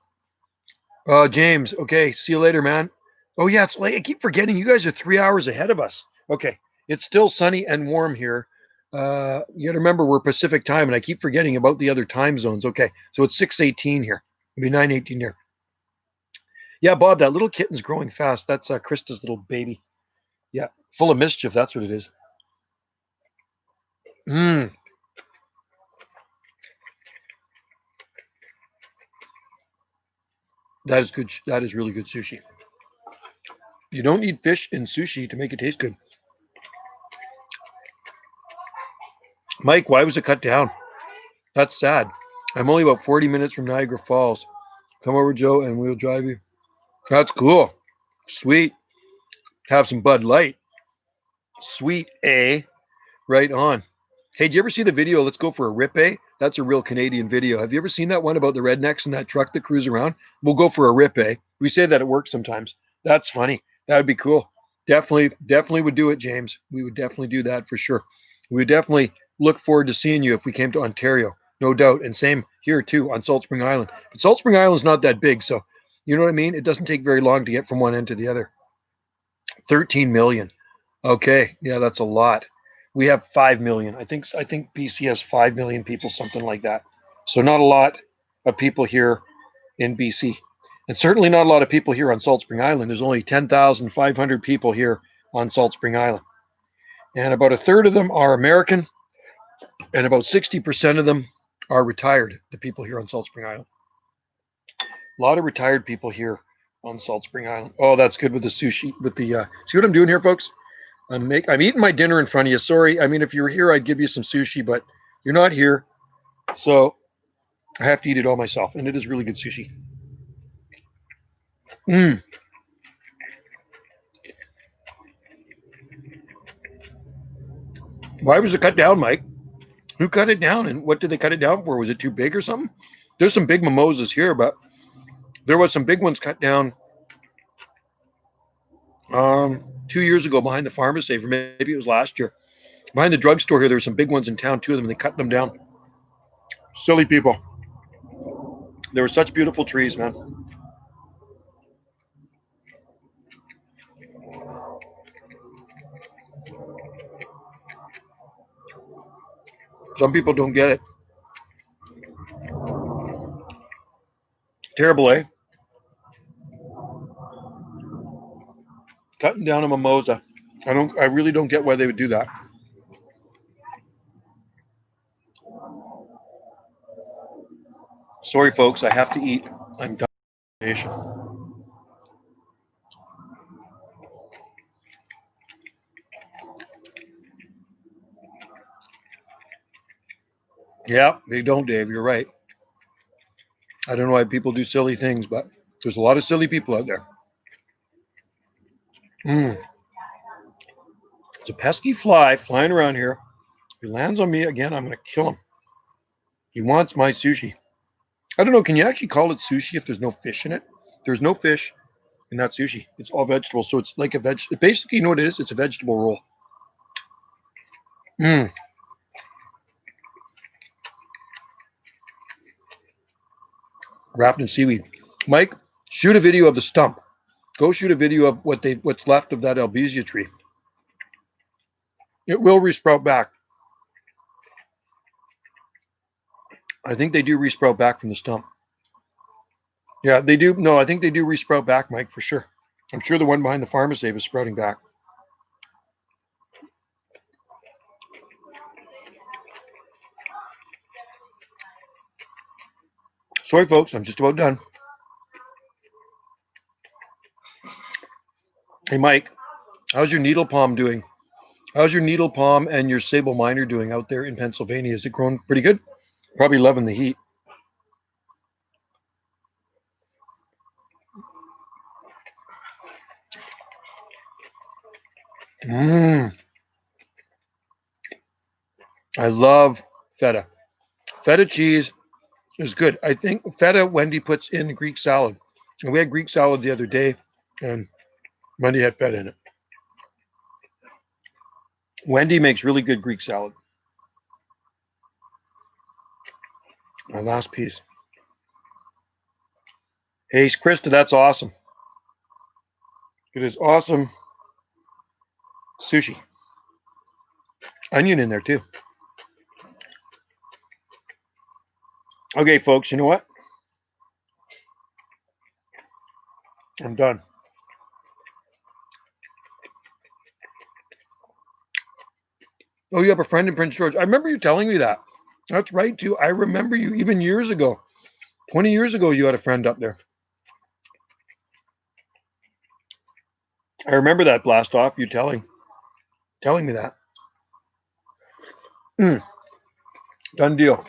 James. Okay, see you later, man. Oh yeah, it's late. I keep forgetting you guys are 3 hours ahead of us. Okay, it's still sunny and warm here. You got to remember we're Pacific time, and I keep forgetting about the other time zones. Okay, so it's 6:18 here. It'll be 9:18 here. Yeah, Bob, that little kitten's growing fast. That's Krista's little baby. Yeah, full of mischief. That's what it is. That is good. That is really good sushi. You don't need fish in sushi to make it taste good. Mike, why was it cut down? That's sad. I'm only about 40 minutes from Niagara Falls. Come over, Joe, and we'll drive you. That's cool. Sweet. Have some Bud Light. Sweet, eh? Right on. Hey, did you ever see the video, Let's Go for a Rip, eh? That's a real Canadian video. Have you ever seen that one about the rednecks in that truck that cruise around? We'll go for a rip, eh? We say that at work sometimes. That's funny. That would be cool. Definitely would do it, James. We would definitely do that for sure. We would definitely look forward to seeing you if we came to Ontario, no doubt. And same here too on Salt Spring Island. But Salt Spring Island is not that big, so you know what I mean? It doesn't take very long to get from one end to the other. 13 million. Okay, yeah, that's a lot. We have 5 million. I think BC has 5 million people, something like that. So not a lot of people here in BC. And certainly not a lot of people here on Salt Spring Island. There's only 10,500 people here on Salt Spring Island. And about a third of them are American, and about 60% of them are retired, the people here on Salt Spring Island. A lot of retired people here on Salt Spring Island. Oh, that's good with the sushi, with the, see what I'm doing here, folks? I'm eating my dinner in front of you. Sorry. I mean, if you were here, I'd give you some sushi, but you're not here. So I have to eat it all myself. And it is really good sushi. Why was it cut down, Mike? Who cut it down, and what did they cut it down for? Was it too big or something? There's some big mimosas here, but there was some big ones cut down 2 years ago behind the pharmacy, or maybe it was last year. Behind the drugstore here, there were some big ones in town, two of them, and they cut them down. Silly people. They were such beautiful trees, man. Some people don't get it. Terrible, eh? Cutting down a mimosa. I really don't get why they would do that. Sorry, folks, I have to eat. I'm done. Yeah, they don't, Dave. You're right. I don't know why people do silly things, but there's a lot of silly people out there. It's a pesky fly flying around here. If he lands on me again, I'm going to kill him. He wants my sushi. I don't know. Can you actually call it sushi if there's no fish in it? There's no fish in that sushi. It's all vegetables. So it's like a basically, you know what it is? It's a vegetable roll. Wrapped in seaweed. Mike, shoot a video of the stump. Go shoot a video of what's left of that albizia tree. It will resprout back. I think they do resprout back from the stump. Yeah, they do. No, I think they do resprout back, Mike, for sure. I'm sure the one behind the pharmacy is sprouting back. Sorry, folks, I'm just about done. Hey, Mike, how's your needle palm doing? How's your needle palm and your sable miner doing out there in Pennsylvania? Is it growing pretty good? Probably loving the heat. I love feta. Feta cheese is good. I think feta Wendy puts in Greek salad. And we had Greek salad the other day, and Wendy had feta in it. Wendy makes really good Greek salad. My last piece. Hey, Krista, that's awesome. It is awesome sushi. Onion in there, too. Okay, folks, you know what? I'm done. Oh, you have a friend in Prince George. I remember you telling me that. That's right, too. I remember you even years ago. 20 years ago, you had a friend up there. I remember that blast off, you telling me that. Done deal.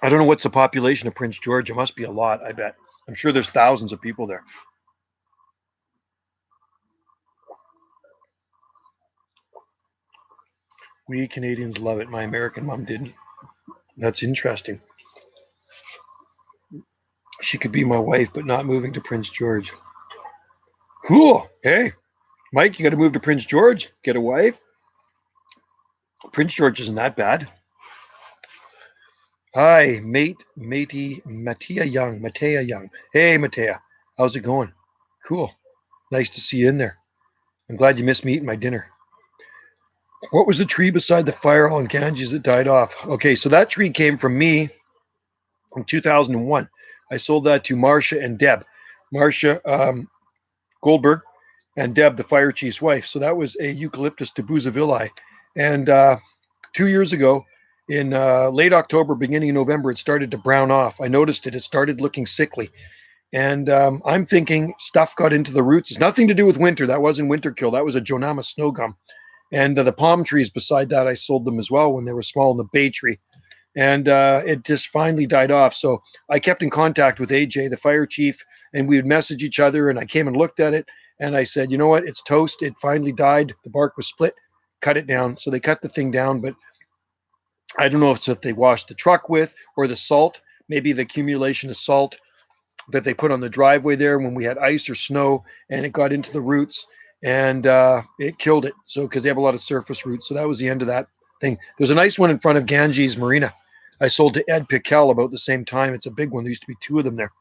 I don't know what's the population of Prince George. It must be a lot, I bet. I'm sure there's thousands of people there. We Canadians love it. My American mom didn't. That's interesting. She could be my wife, but not moving to Prince George. Cool. Hey, Mike, you got to move to Prince George. Get a wife. Prince George isn't that bad. Hi, Matea Young. Hey, Matea. How's it going? Cool. Nice to see you in there. I'm glad you missed me eating my dinner. What was the tree beside the fire hall in Ganges that died off? Okay, so that tree came from me in 2001. I sold that to Marcia and Deb. Marcia Goldberg and Deb, the fire chief's wife. So that was a Eucalyptus tabusavilli. And 2 years ago, in late October, beginning of November, it started to brown off. I noticed it. It started looking sickly. And I'm thinking stuff got into the roots. It's nothing to do with winter. That wasn't winter kill. That was a Jonama snow gum. And the palm trees beside that, I sold them as well when they were small, and the bay tree. And it just finally died off. So I kept in contact with AJ, the fire chief, and we would message each other. And I came and looked at it, and I said, you know what? It's toast. It finally died. The bark was split. Cut it down. So they cut the thing down, but I don't know if it's what they washed the truck with or the salt, maybe the accumulation of salt that they put on the driveway there when we had ice or snow, and it got into the roots, and it killed it. So because they have a lot of surface roots. So that was the end of that thing. There's a nice one in front of Ganges Marina. I sold to Ed Pickell about the same time. It's a big one. There used to be two of them there.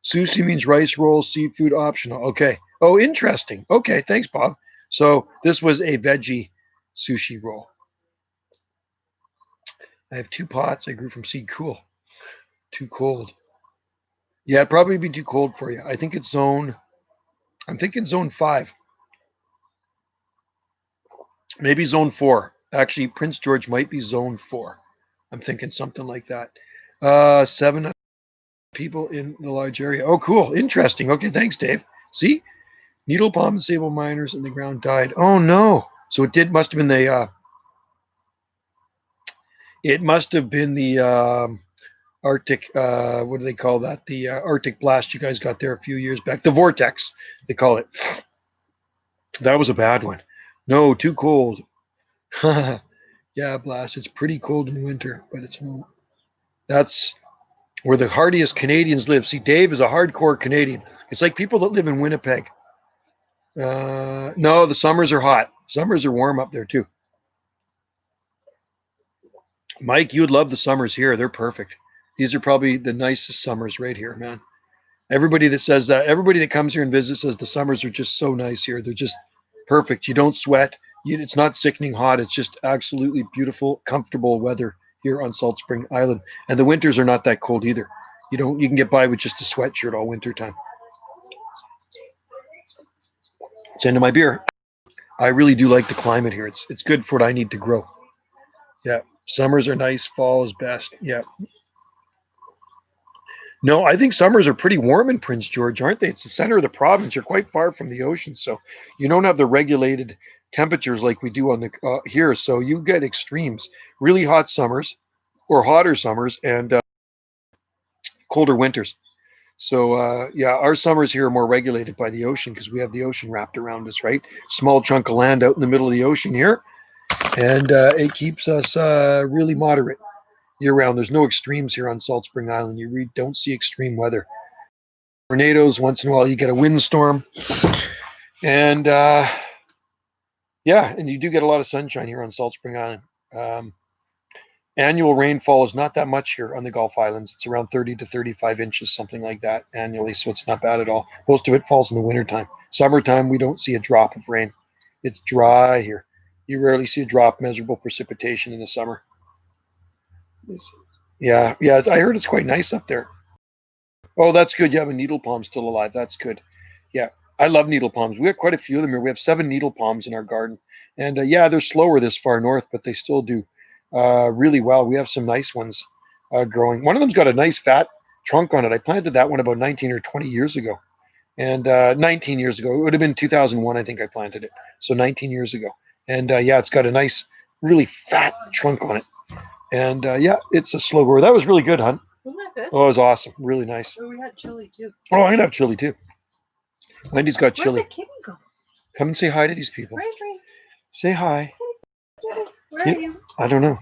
Sushi means rice roll, seafood optional. Okay. Oh, interesting. Okay, thanks, Bob. So this was a veggie sushi roll. I have 2 pots I grew from seed. Cool. Too cold. Yeah, it'd probably be too cold for you. I think it's I'm thinking zone 5. Maybe zone 4. Actually, Prince George might be zone 4. I'm thinking something like that. 7 people in the large area. Oh, cool. Interesting. Okay, thanks, Dave. See? Needle palm and sable miners in the ground died. Oh, no. So must have been the Arctic, what do they call that? The Arctic blast you guys got there a few years back. The vortex, they call it. That was a bad one. No, too cold. Yeah, blast. It's pretty cold in winter, but that's where the hardiest Canadians live. See, Dave is a hardcore Canadian. It's like people that live in Winnipeg. No, the summers are hot. Summers are warm up there too. Mike, you would love the summers here. They're perfect. These are probably the nicest summers right here, man. Everybody that says that, everybody that comes here and visits says the summers are just so nice here. They're just perfect. You don't sweat. It's not sickening hot. It's just absolutely beautiful, comfortable weather here on Salt Spring Island. And the winters are not that cold either. You can get by with just a sweatshirt all winter time. It's the end of my beer. I really do like the climate here. It's good for what I need to grow. Yeah. Summers are nice. Fall is best. Yeah. No, I think summers are pretty warm in Prince George, aren't they? It's the center of the province. You're quite far from the ocean, so you don't have the regulated temperatures like we do on the here. So you get extremes, really hot summers, or hotter summers, and colder winters. So yeah, our summers here are more regulated by the ocean because we have the ocean wrapped around us, right? Small chunk of land out in the middle of the ocean here, and it keeps us really moderate year-round. There's no extremes here on Salt Spring Island. You really don't see extreme weather. Tornadoes, once in a while you get a windstorm. And yeah, and you do get a lot of sunshine here on Salt Spring Island. Annual rainfall is not that much here on the Gulf Islands. It's around 30 to 35 inches, something like that annually, so it's not bad at all. Most of it falls in the wintertime. Summertime, we don't see a drop of rain. It's dry here. You rarely see a drop measurable precipitation in the summer. Yeah, I heard it's quite nice up there. Oh, that's good. You have a needle palm still alive. That's good. Yeah, I love needle palms. We have quite a few of them here. We have 7 needle palms in our garden. And yeah, they're slower this far north, but they still do really well. We have some nice ones growing. One of them's got a nice fat trunk on it. I planted that one about 19 or 20 years ago. And 19 years ago. It would have been 2001, I think I planted it. So 19 years ago. And yeah, it's got a nice, really fat trunk on it. And yeah, it's a slow grower. That was really good, hon. Wasn't that good? Oh, it was awesome. Really nice. Oh, we had chili too. Oh, I'm gonna have chili too. Wendy's got chili. Where'd the kitty go? Come and say hi to these people. Right. Say hi. Where are you? I don't know.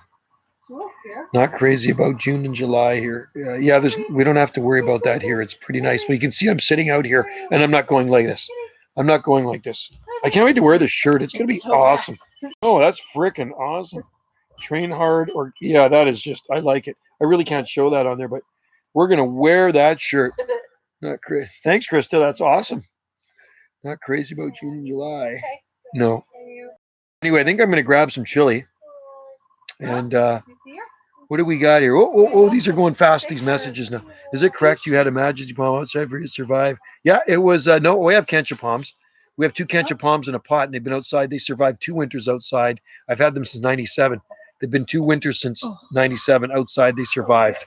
Oh, here. Not crazy about June and July here. Yeah, we don't have to worry about that here. It's pretty nice. But you can see I'm sitting out here and I'm not going like this. I'm not going like this. I can't wait to wear this shirt. It's going to be awesome. Oh, that's freaking awesome. Train hard or yeah, that is just, I like it. I really can't show that on there, but we're going to wear that shirt. Not crazy. Thanks, Krista. That's awesome. Not crazy about June and July. No. Anyway, I think I'm going to grab some chili. And what do we got here? Oh, these are going fast, these messages now. Is it correct you had a majesty palm outside for you to survive? Yeah, it was, no, we have kencha palms. We have 2 kencha palms in a pot, and they've been outside. They survived 2 winters outside. I've had them since 97. They've been 2 winters since 97 outside. They survived.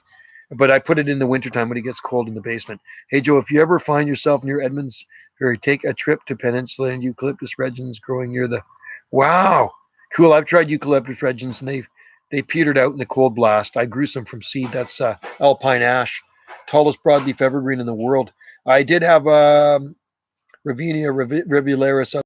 But I put it in the wintertime when it gets cold in the basement. Hey, Joe, if you ever find yourself near Edmonds, or take a trip to Peninsula and eucalyptus regins growing near the... Wow. Cool. I've tried eucalyptus regins, and they petered out in the cold blast. I grew some from seed. That's alpine ash, tallest broadleaf evergreen in the world. I did have Ravinia rivularis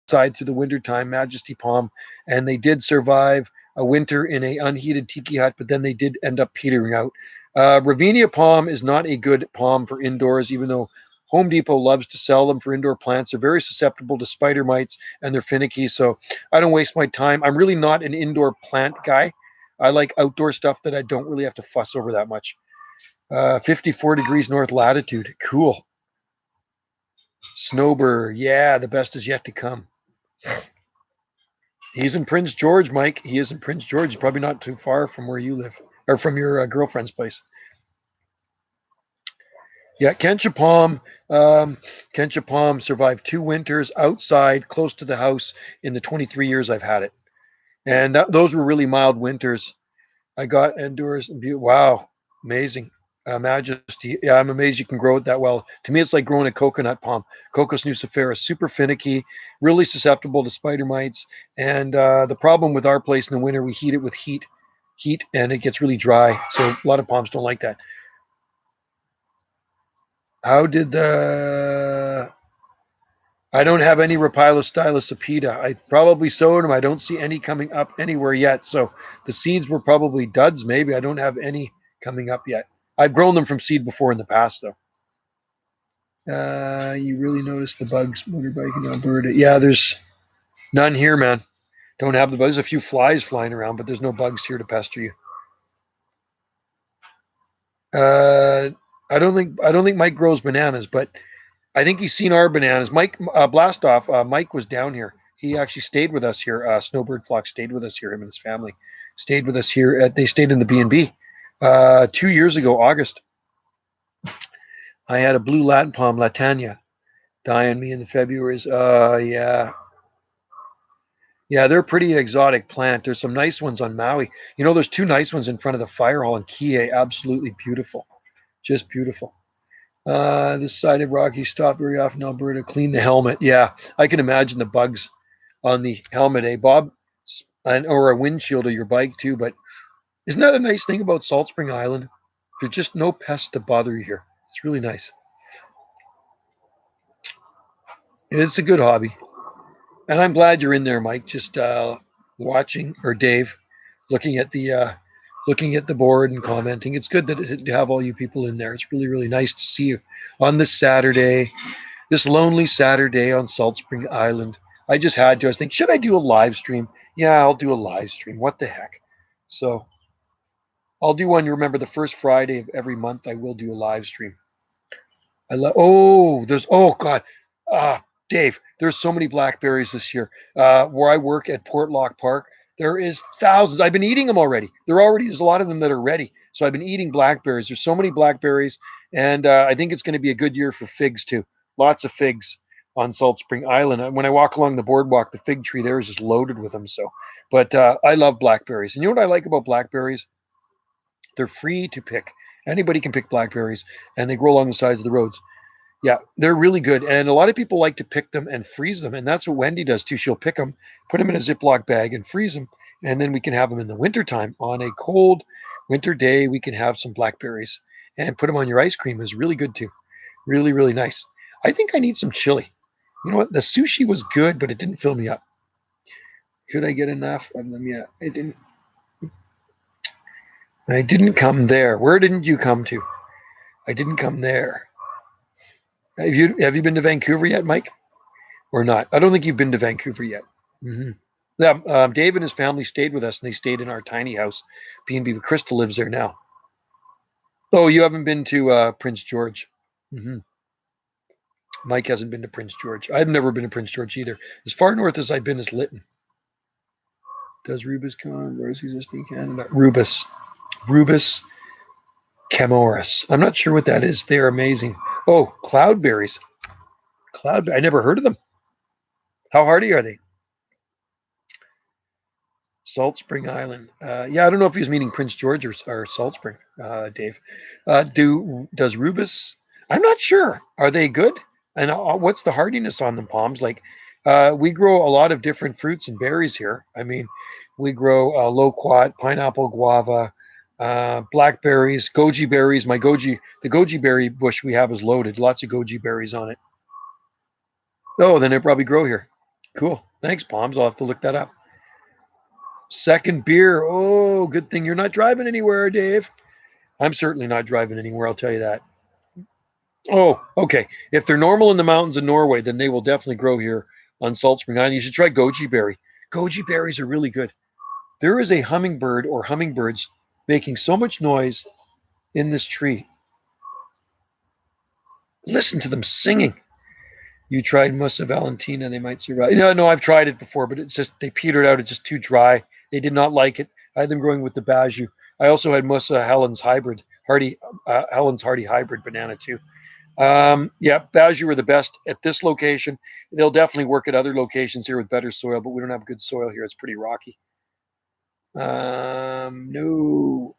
outside through the wintertime, majesty palm, and they did survive a winter in a unheated tiki hut, but then they did end up petering out. Ravinia palm is not a good palm for indoors, even though Home Depot loves to sell them for indoor plants. They're very susceptible to spider mites and they're finicky, so I don't waste my time. I'm really not an indoor plant guy. I like outdoor stuff that I don't really have to fuss over that much. 54 degrees north latitude. Cool. Snowbird. Yeah, the best is yet to come. He's in Prince George, Mike. He is in Prince George. He's probably not too far from where you live, or from your girlfriend's place. Yeah, kencha palm survived 2 winters outside, close to the house, in the 23 years I've had it, and those were really mild winters. I got endures and beauty. Wow, amazing. Majesty. Yeah, I'm amazed you can grow it that well. To me, it's like growing a coconut palm. Cocos nucifera, super finicky, really susceptible to spider mites. And the problem with our place in the winter, we heat it with heat, and it gets really dry. So a lot of palms don't like that. How did the... I don't have any Rapila stylosapida. I probably sowed them. I don't see any coming up anywhere yet. So the seeds were probably duds, maybe. I don't have any coming up yet. I've grown them from seed before in the past, though. You really notice the bugs motorbike in Alberta. Yeah, there's none here, man. Don't have the bugs. There's a few flies flying around, but there's no bugs here to pester you. I don't think Mike grows bananas, but I think he's seen our bananas. Mike Blastoff. Mike was down here. He actually stayed with us here. Snowbird Flock stayed with us here. Him and his family stayed with us here. They stayed in the B&B 2 years ago, August. I had a blue Latin palm, Latania, die on me in the February's. Yeah, they're a pretty exotic plant. There's some nice ones on Maui. You know, there's 2 nice ones in front of the fire hall in Kihei. Absolutely beautiful, just beautiful. This side of Rocky stop very often in Alberta. Clean the helmet. Yeah, I can imagine the bugs on the helmet, Bob? Or a windshield of your bike too. But isn't that a nice thing about Salt Spring Island? There's just no pests to bother you here. It's really nice. It's a good hobby. And I'm glad you're in there, Mike, just watching, or Dave, looking at the board and commenting. It's good to have all you people in there. It's really, really nice to see you on this Saturday, this lonely Saturday on Salt Spring Island. I just had to. I was thinking, should I do a live stream? Yeah, I'll do a live stream. What the heck? So I'll do one. You remember, the first Friday of every month, I will do a live stream. God. Dave, there's so many blackberries this year. Where I work at Portlock Park, there is thousands. I've been eating them already. There's a lot of them that are ready. So I've been eating blackberries. There's so many blackberries, and I think it's going to be a good year for figs too. Lots of figs on Salt Spring Island. When I walk along the boardwalk, the fig tree there is just loaded with them. So, but I love blackberries. And you know what I like about blackberries? They're free to pick. Anybody can pick blackberries, and they grow along the sides of the roads. Yeah, they're really good. And a lot of people like to pick them and freeze them. And that's what Wendy does too. She'll pick them, put them in a Ziploc bag and freeze them. And then we can have them in the wintertime. On a cold winter day, we can have some blackberries and put them on your ice cream. Is really good too. Really, really nice. I think I need some chili. You know what? The sushi was good, but it didn't fill me up. Could I get enough of them? Yeah, I didn't. I didn't come there. Where didn't you come to? I didn't come there. Have you been to Vancouver yet, Mike? or not. I don't think you've been to Vancouver yet. Mm-hmm. Yeah, Dave and his family stayed with us, and they stayed in our tiny house. B&B. Krista lives there now. Oh, you haven't been to Prince George. Mm-hmm. Mike hasn't been to Prince George. I've never been to Prince George either. As far north as I've been is Lytton. Does Rubus come? Where is existing Canada? Rubus camoris. I'm not sure what that is. They are amazing. Oh, cloudberries. I never heard of them. How hardy are they? Salt Spring Island. Yeah, I don't know if he was meaning Prince George or Salt Spring, Dave. Does Rubus? I'm not sure. Are they good? And what's the hardiness on them, Palms? Like, we grow a lot of different fruits and berries here. I mean, we grow loquat, pineapple, guava, blackberries, goji berries. The goji berry bush we have is loaded. Lots of goji berries on it. Oh, then they probably grow here. Cool. Thanks, Palms. I'll have to look that up. Second beer. Oh, good thing you're not driving anywhere, Dave. I'm certainly not driving anywhere, I'll tell you that. Oh, okay. If they're normal in the mountains of Norway, then they will definitely grow here on Salt Spring Island. You should try goji berry. Goji berries are really good. There is a hummingbird or hummingbirds making so much noise in this tree. Listen to them singing. You tried Musa Valentina, they might survive. No, I've tried it before, but it's just, they petered out. It's just too dry. They did not like it. I had them growing with the Baju. I also had Musa Helen's Hardy hybrid banana too. Yeah, Baju are the best at this location. They'll definitely work at other locations here with better soil, but we don't have good soil here. It's pretty rocky. No.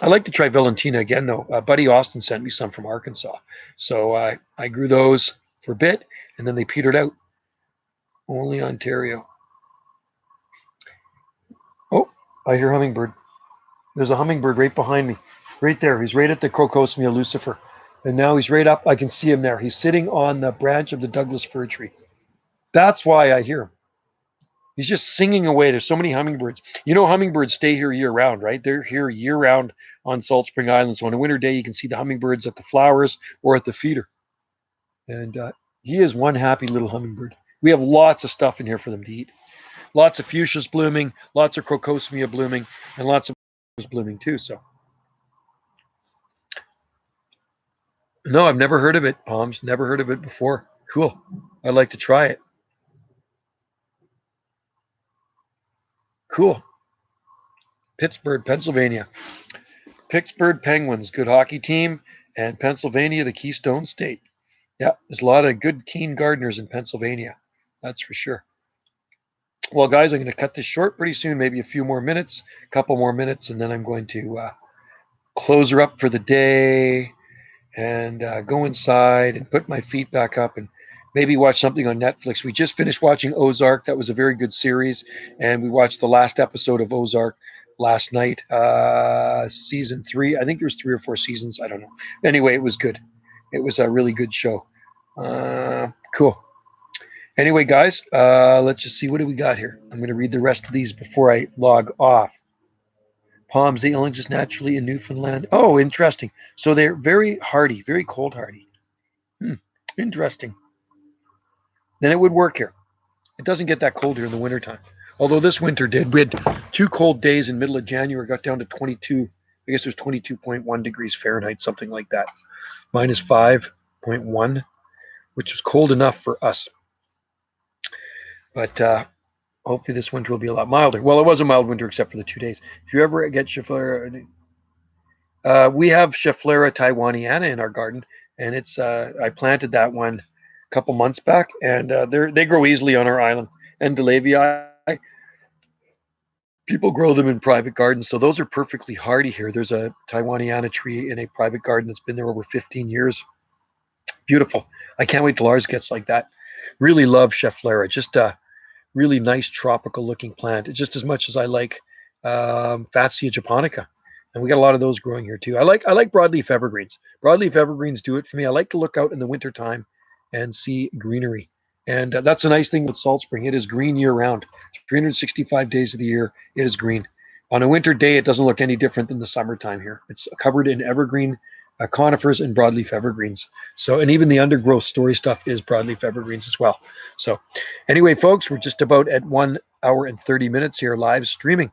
I like to try Valentina again, though. Buddy Austin sent me some from Arkansas. So I grew those for a bit, and then they petered out. Only Ontario. Oh, I hear hummingbird. There's a hummingbird right behind me. Right there. He's right at the Crocosmia lucifer. And now he's right up. I can see him there. He's sitting on the branch of the Douglas fir tree. That's why I hear him. He's just singing away. There's so many hummingbirds. You know, hummingbirds stay here year round, right? They're here year round on Salt Spring Island. So on a winter day, you can see the hummingbirds at the flowers or at the feeder. And he is one happy little hummingbird. We have lots of stuff in here for them to eat. Lots of fuchsias blooming, lots of crocosmia blooming, and lots of blooming too. So, no, I've never heard of it, Palms. Never heard of it before. Cool. I'd like to try it. Cool. Pittsburgh, Pennsylvania. Pittsburgh Penguins, good hockey team, and Pennsylvania, the Keystone State. Yeah, there's a lot of good, keen gardeners in Pennsylvania. That's for sure. Well, guys, I'm going to cut this short pretty soon, maybe a few more minutes, a couple more minutes, and then I'm going to close her up for the day and go inside and put my feet back up and maybe watch something on Netflix. We just finished watching Ozark. That was a very good series, and we watched the last episode of Ozark last night, season 3. I think there's 3 or 4 seasons. I don't know. Anyway, it was good. It was a really good show. Cool. Anyway, guys, let's just see. What do we got here? I'm going to read the rest of these before I log off. Palms, they only just naturally in Newfoundland. Oh, interesting. So they're very hardy, very cold hardy. Interesting. Then it would work here. It doesn't get that cold here in the wintertime. Although this winter did. We had 2 cold days in middle of January, got down to 22. I guess it was 22.1 degrees Fahrenheit, something like that. Minus 5.1, which is cold enough for us. But hopefully this winter will be a lot milder. Well, it was a mild winter except for the 2 days. If you ever get Schefflera, we have Schefflera taiwaniana in our garden, and it's I planted that one a couple months back, and they grow easily on our island. And Delavii, people grow them in private gardens, so those are perfectly hardy here. There's a taiwaniana tree in a private garden that's been there over 15 years. Beautiful. I can't wait till ours gets like that. Really love Schefflera. Just really nice tropical looking plant. It's just as much as I like Fatsia japonica, and we got a lot of those growing here too. I like broadleaf evergreens. Broadleaf evergreens do it for me. I like to look out in the wintertime and see greenery, and that's a nice thing with Salt Spring. It is green year round. 365 days of the year it is green. On a winter day, it doesn't look any different than the summertime here. It's covered in evergreen conifers and broadleaf evergreens. So, and even the undergrowth story stuff is broadleaf evergreens as well. So anyway, folks, we're just about at 1 hour and 30 minutes here live streaming.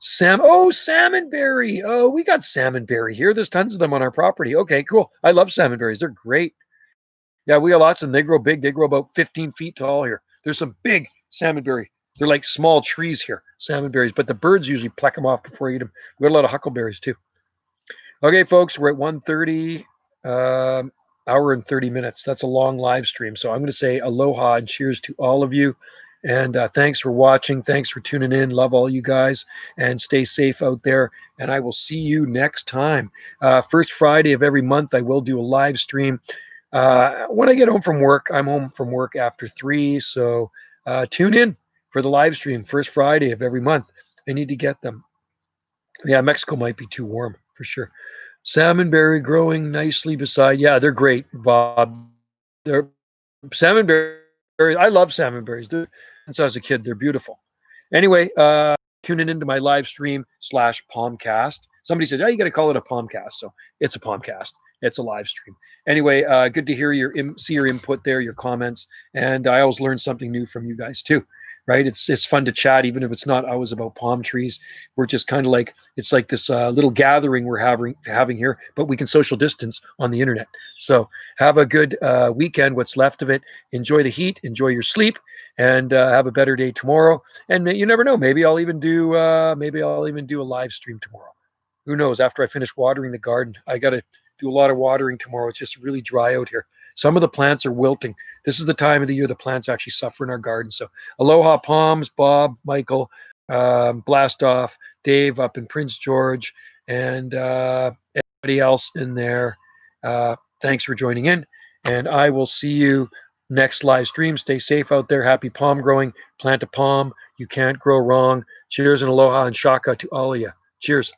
Salmonberry. Oh, we got salmonberry here. There's tons of them on our property. Okay, cool. I love salmonberries. They're great. Yeah, we got lots of them. They grow big. They grow about 15 feet tall here. There's some big salmonberry. They're like small trees here, salmonberries, but the birds usually pluck them off before you eat them. We got a lot of huckleberries too. Okay, folks, we're at 1:30, hour and 30 minutes. That's a long live stream. So I'm going to say aloha and cheers to all of you. And thanks for watching. Thanks for tuning in. Love all you guys. And stay safe out there. And I will see you next time. First Friday of every month, I will do a live stream. When I get home from work, I'm home from work after 3. So tune in for the live stream. First Friday of every month. I need to get them. Yeah, Mexico might be too warm for sure. Salmonberry growing nicely beside. Yeah, they're great, Bob. They're salmonberry. I love salmonberries. Since I was a kid, they're beautiful. Anyway, tuning into my live stream /Palmcast. Somebody said, "Oh, you got to call it a Palmcast." So it's a Palmcast. It's a live stream. Anyway, good to hear see your input there, your comments, and I always learn something new from you guys too. Right? It's fun to chat, even if it's not always about palm trees. We're just kind of like, it's like this little gathering we're having here, but we can social distance on the internet. So have a good weekend, what's left of it. Enjoy the heat, enjoy your sleep, and have a better day tomorrow. And you never know, maybe I'll even do a live stream tomorrow. Who knows? After I finish watering the garden, I got to do a lot of watering tomorrow. It's just really dry out here. Some of the plants are wilting. This is the time of the year the plants actually suffer in our garden. So aloha palms, Bob, Michael, Blast Off, Dave up in Prince George, and everybody else in there. Thanks for joining in. And I will see you next live stream. Stay safe out there. Happy palm growing. Plant a palm. You can't grow wrong. Cheers and aloha and shaka to all of you. Cheers.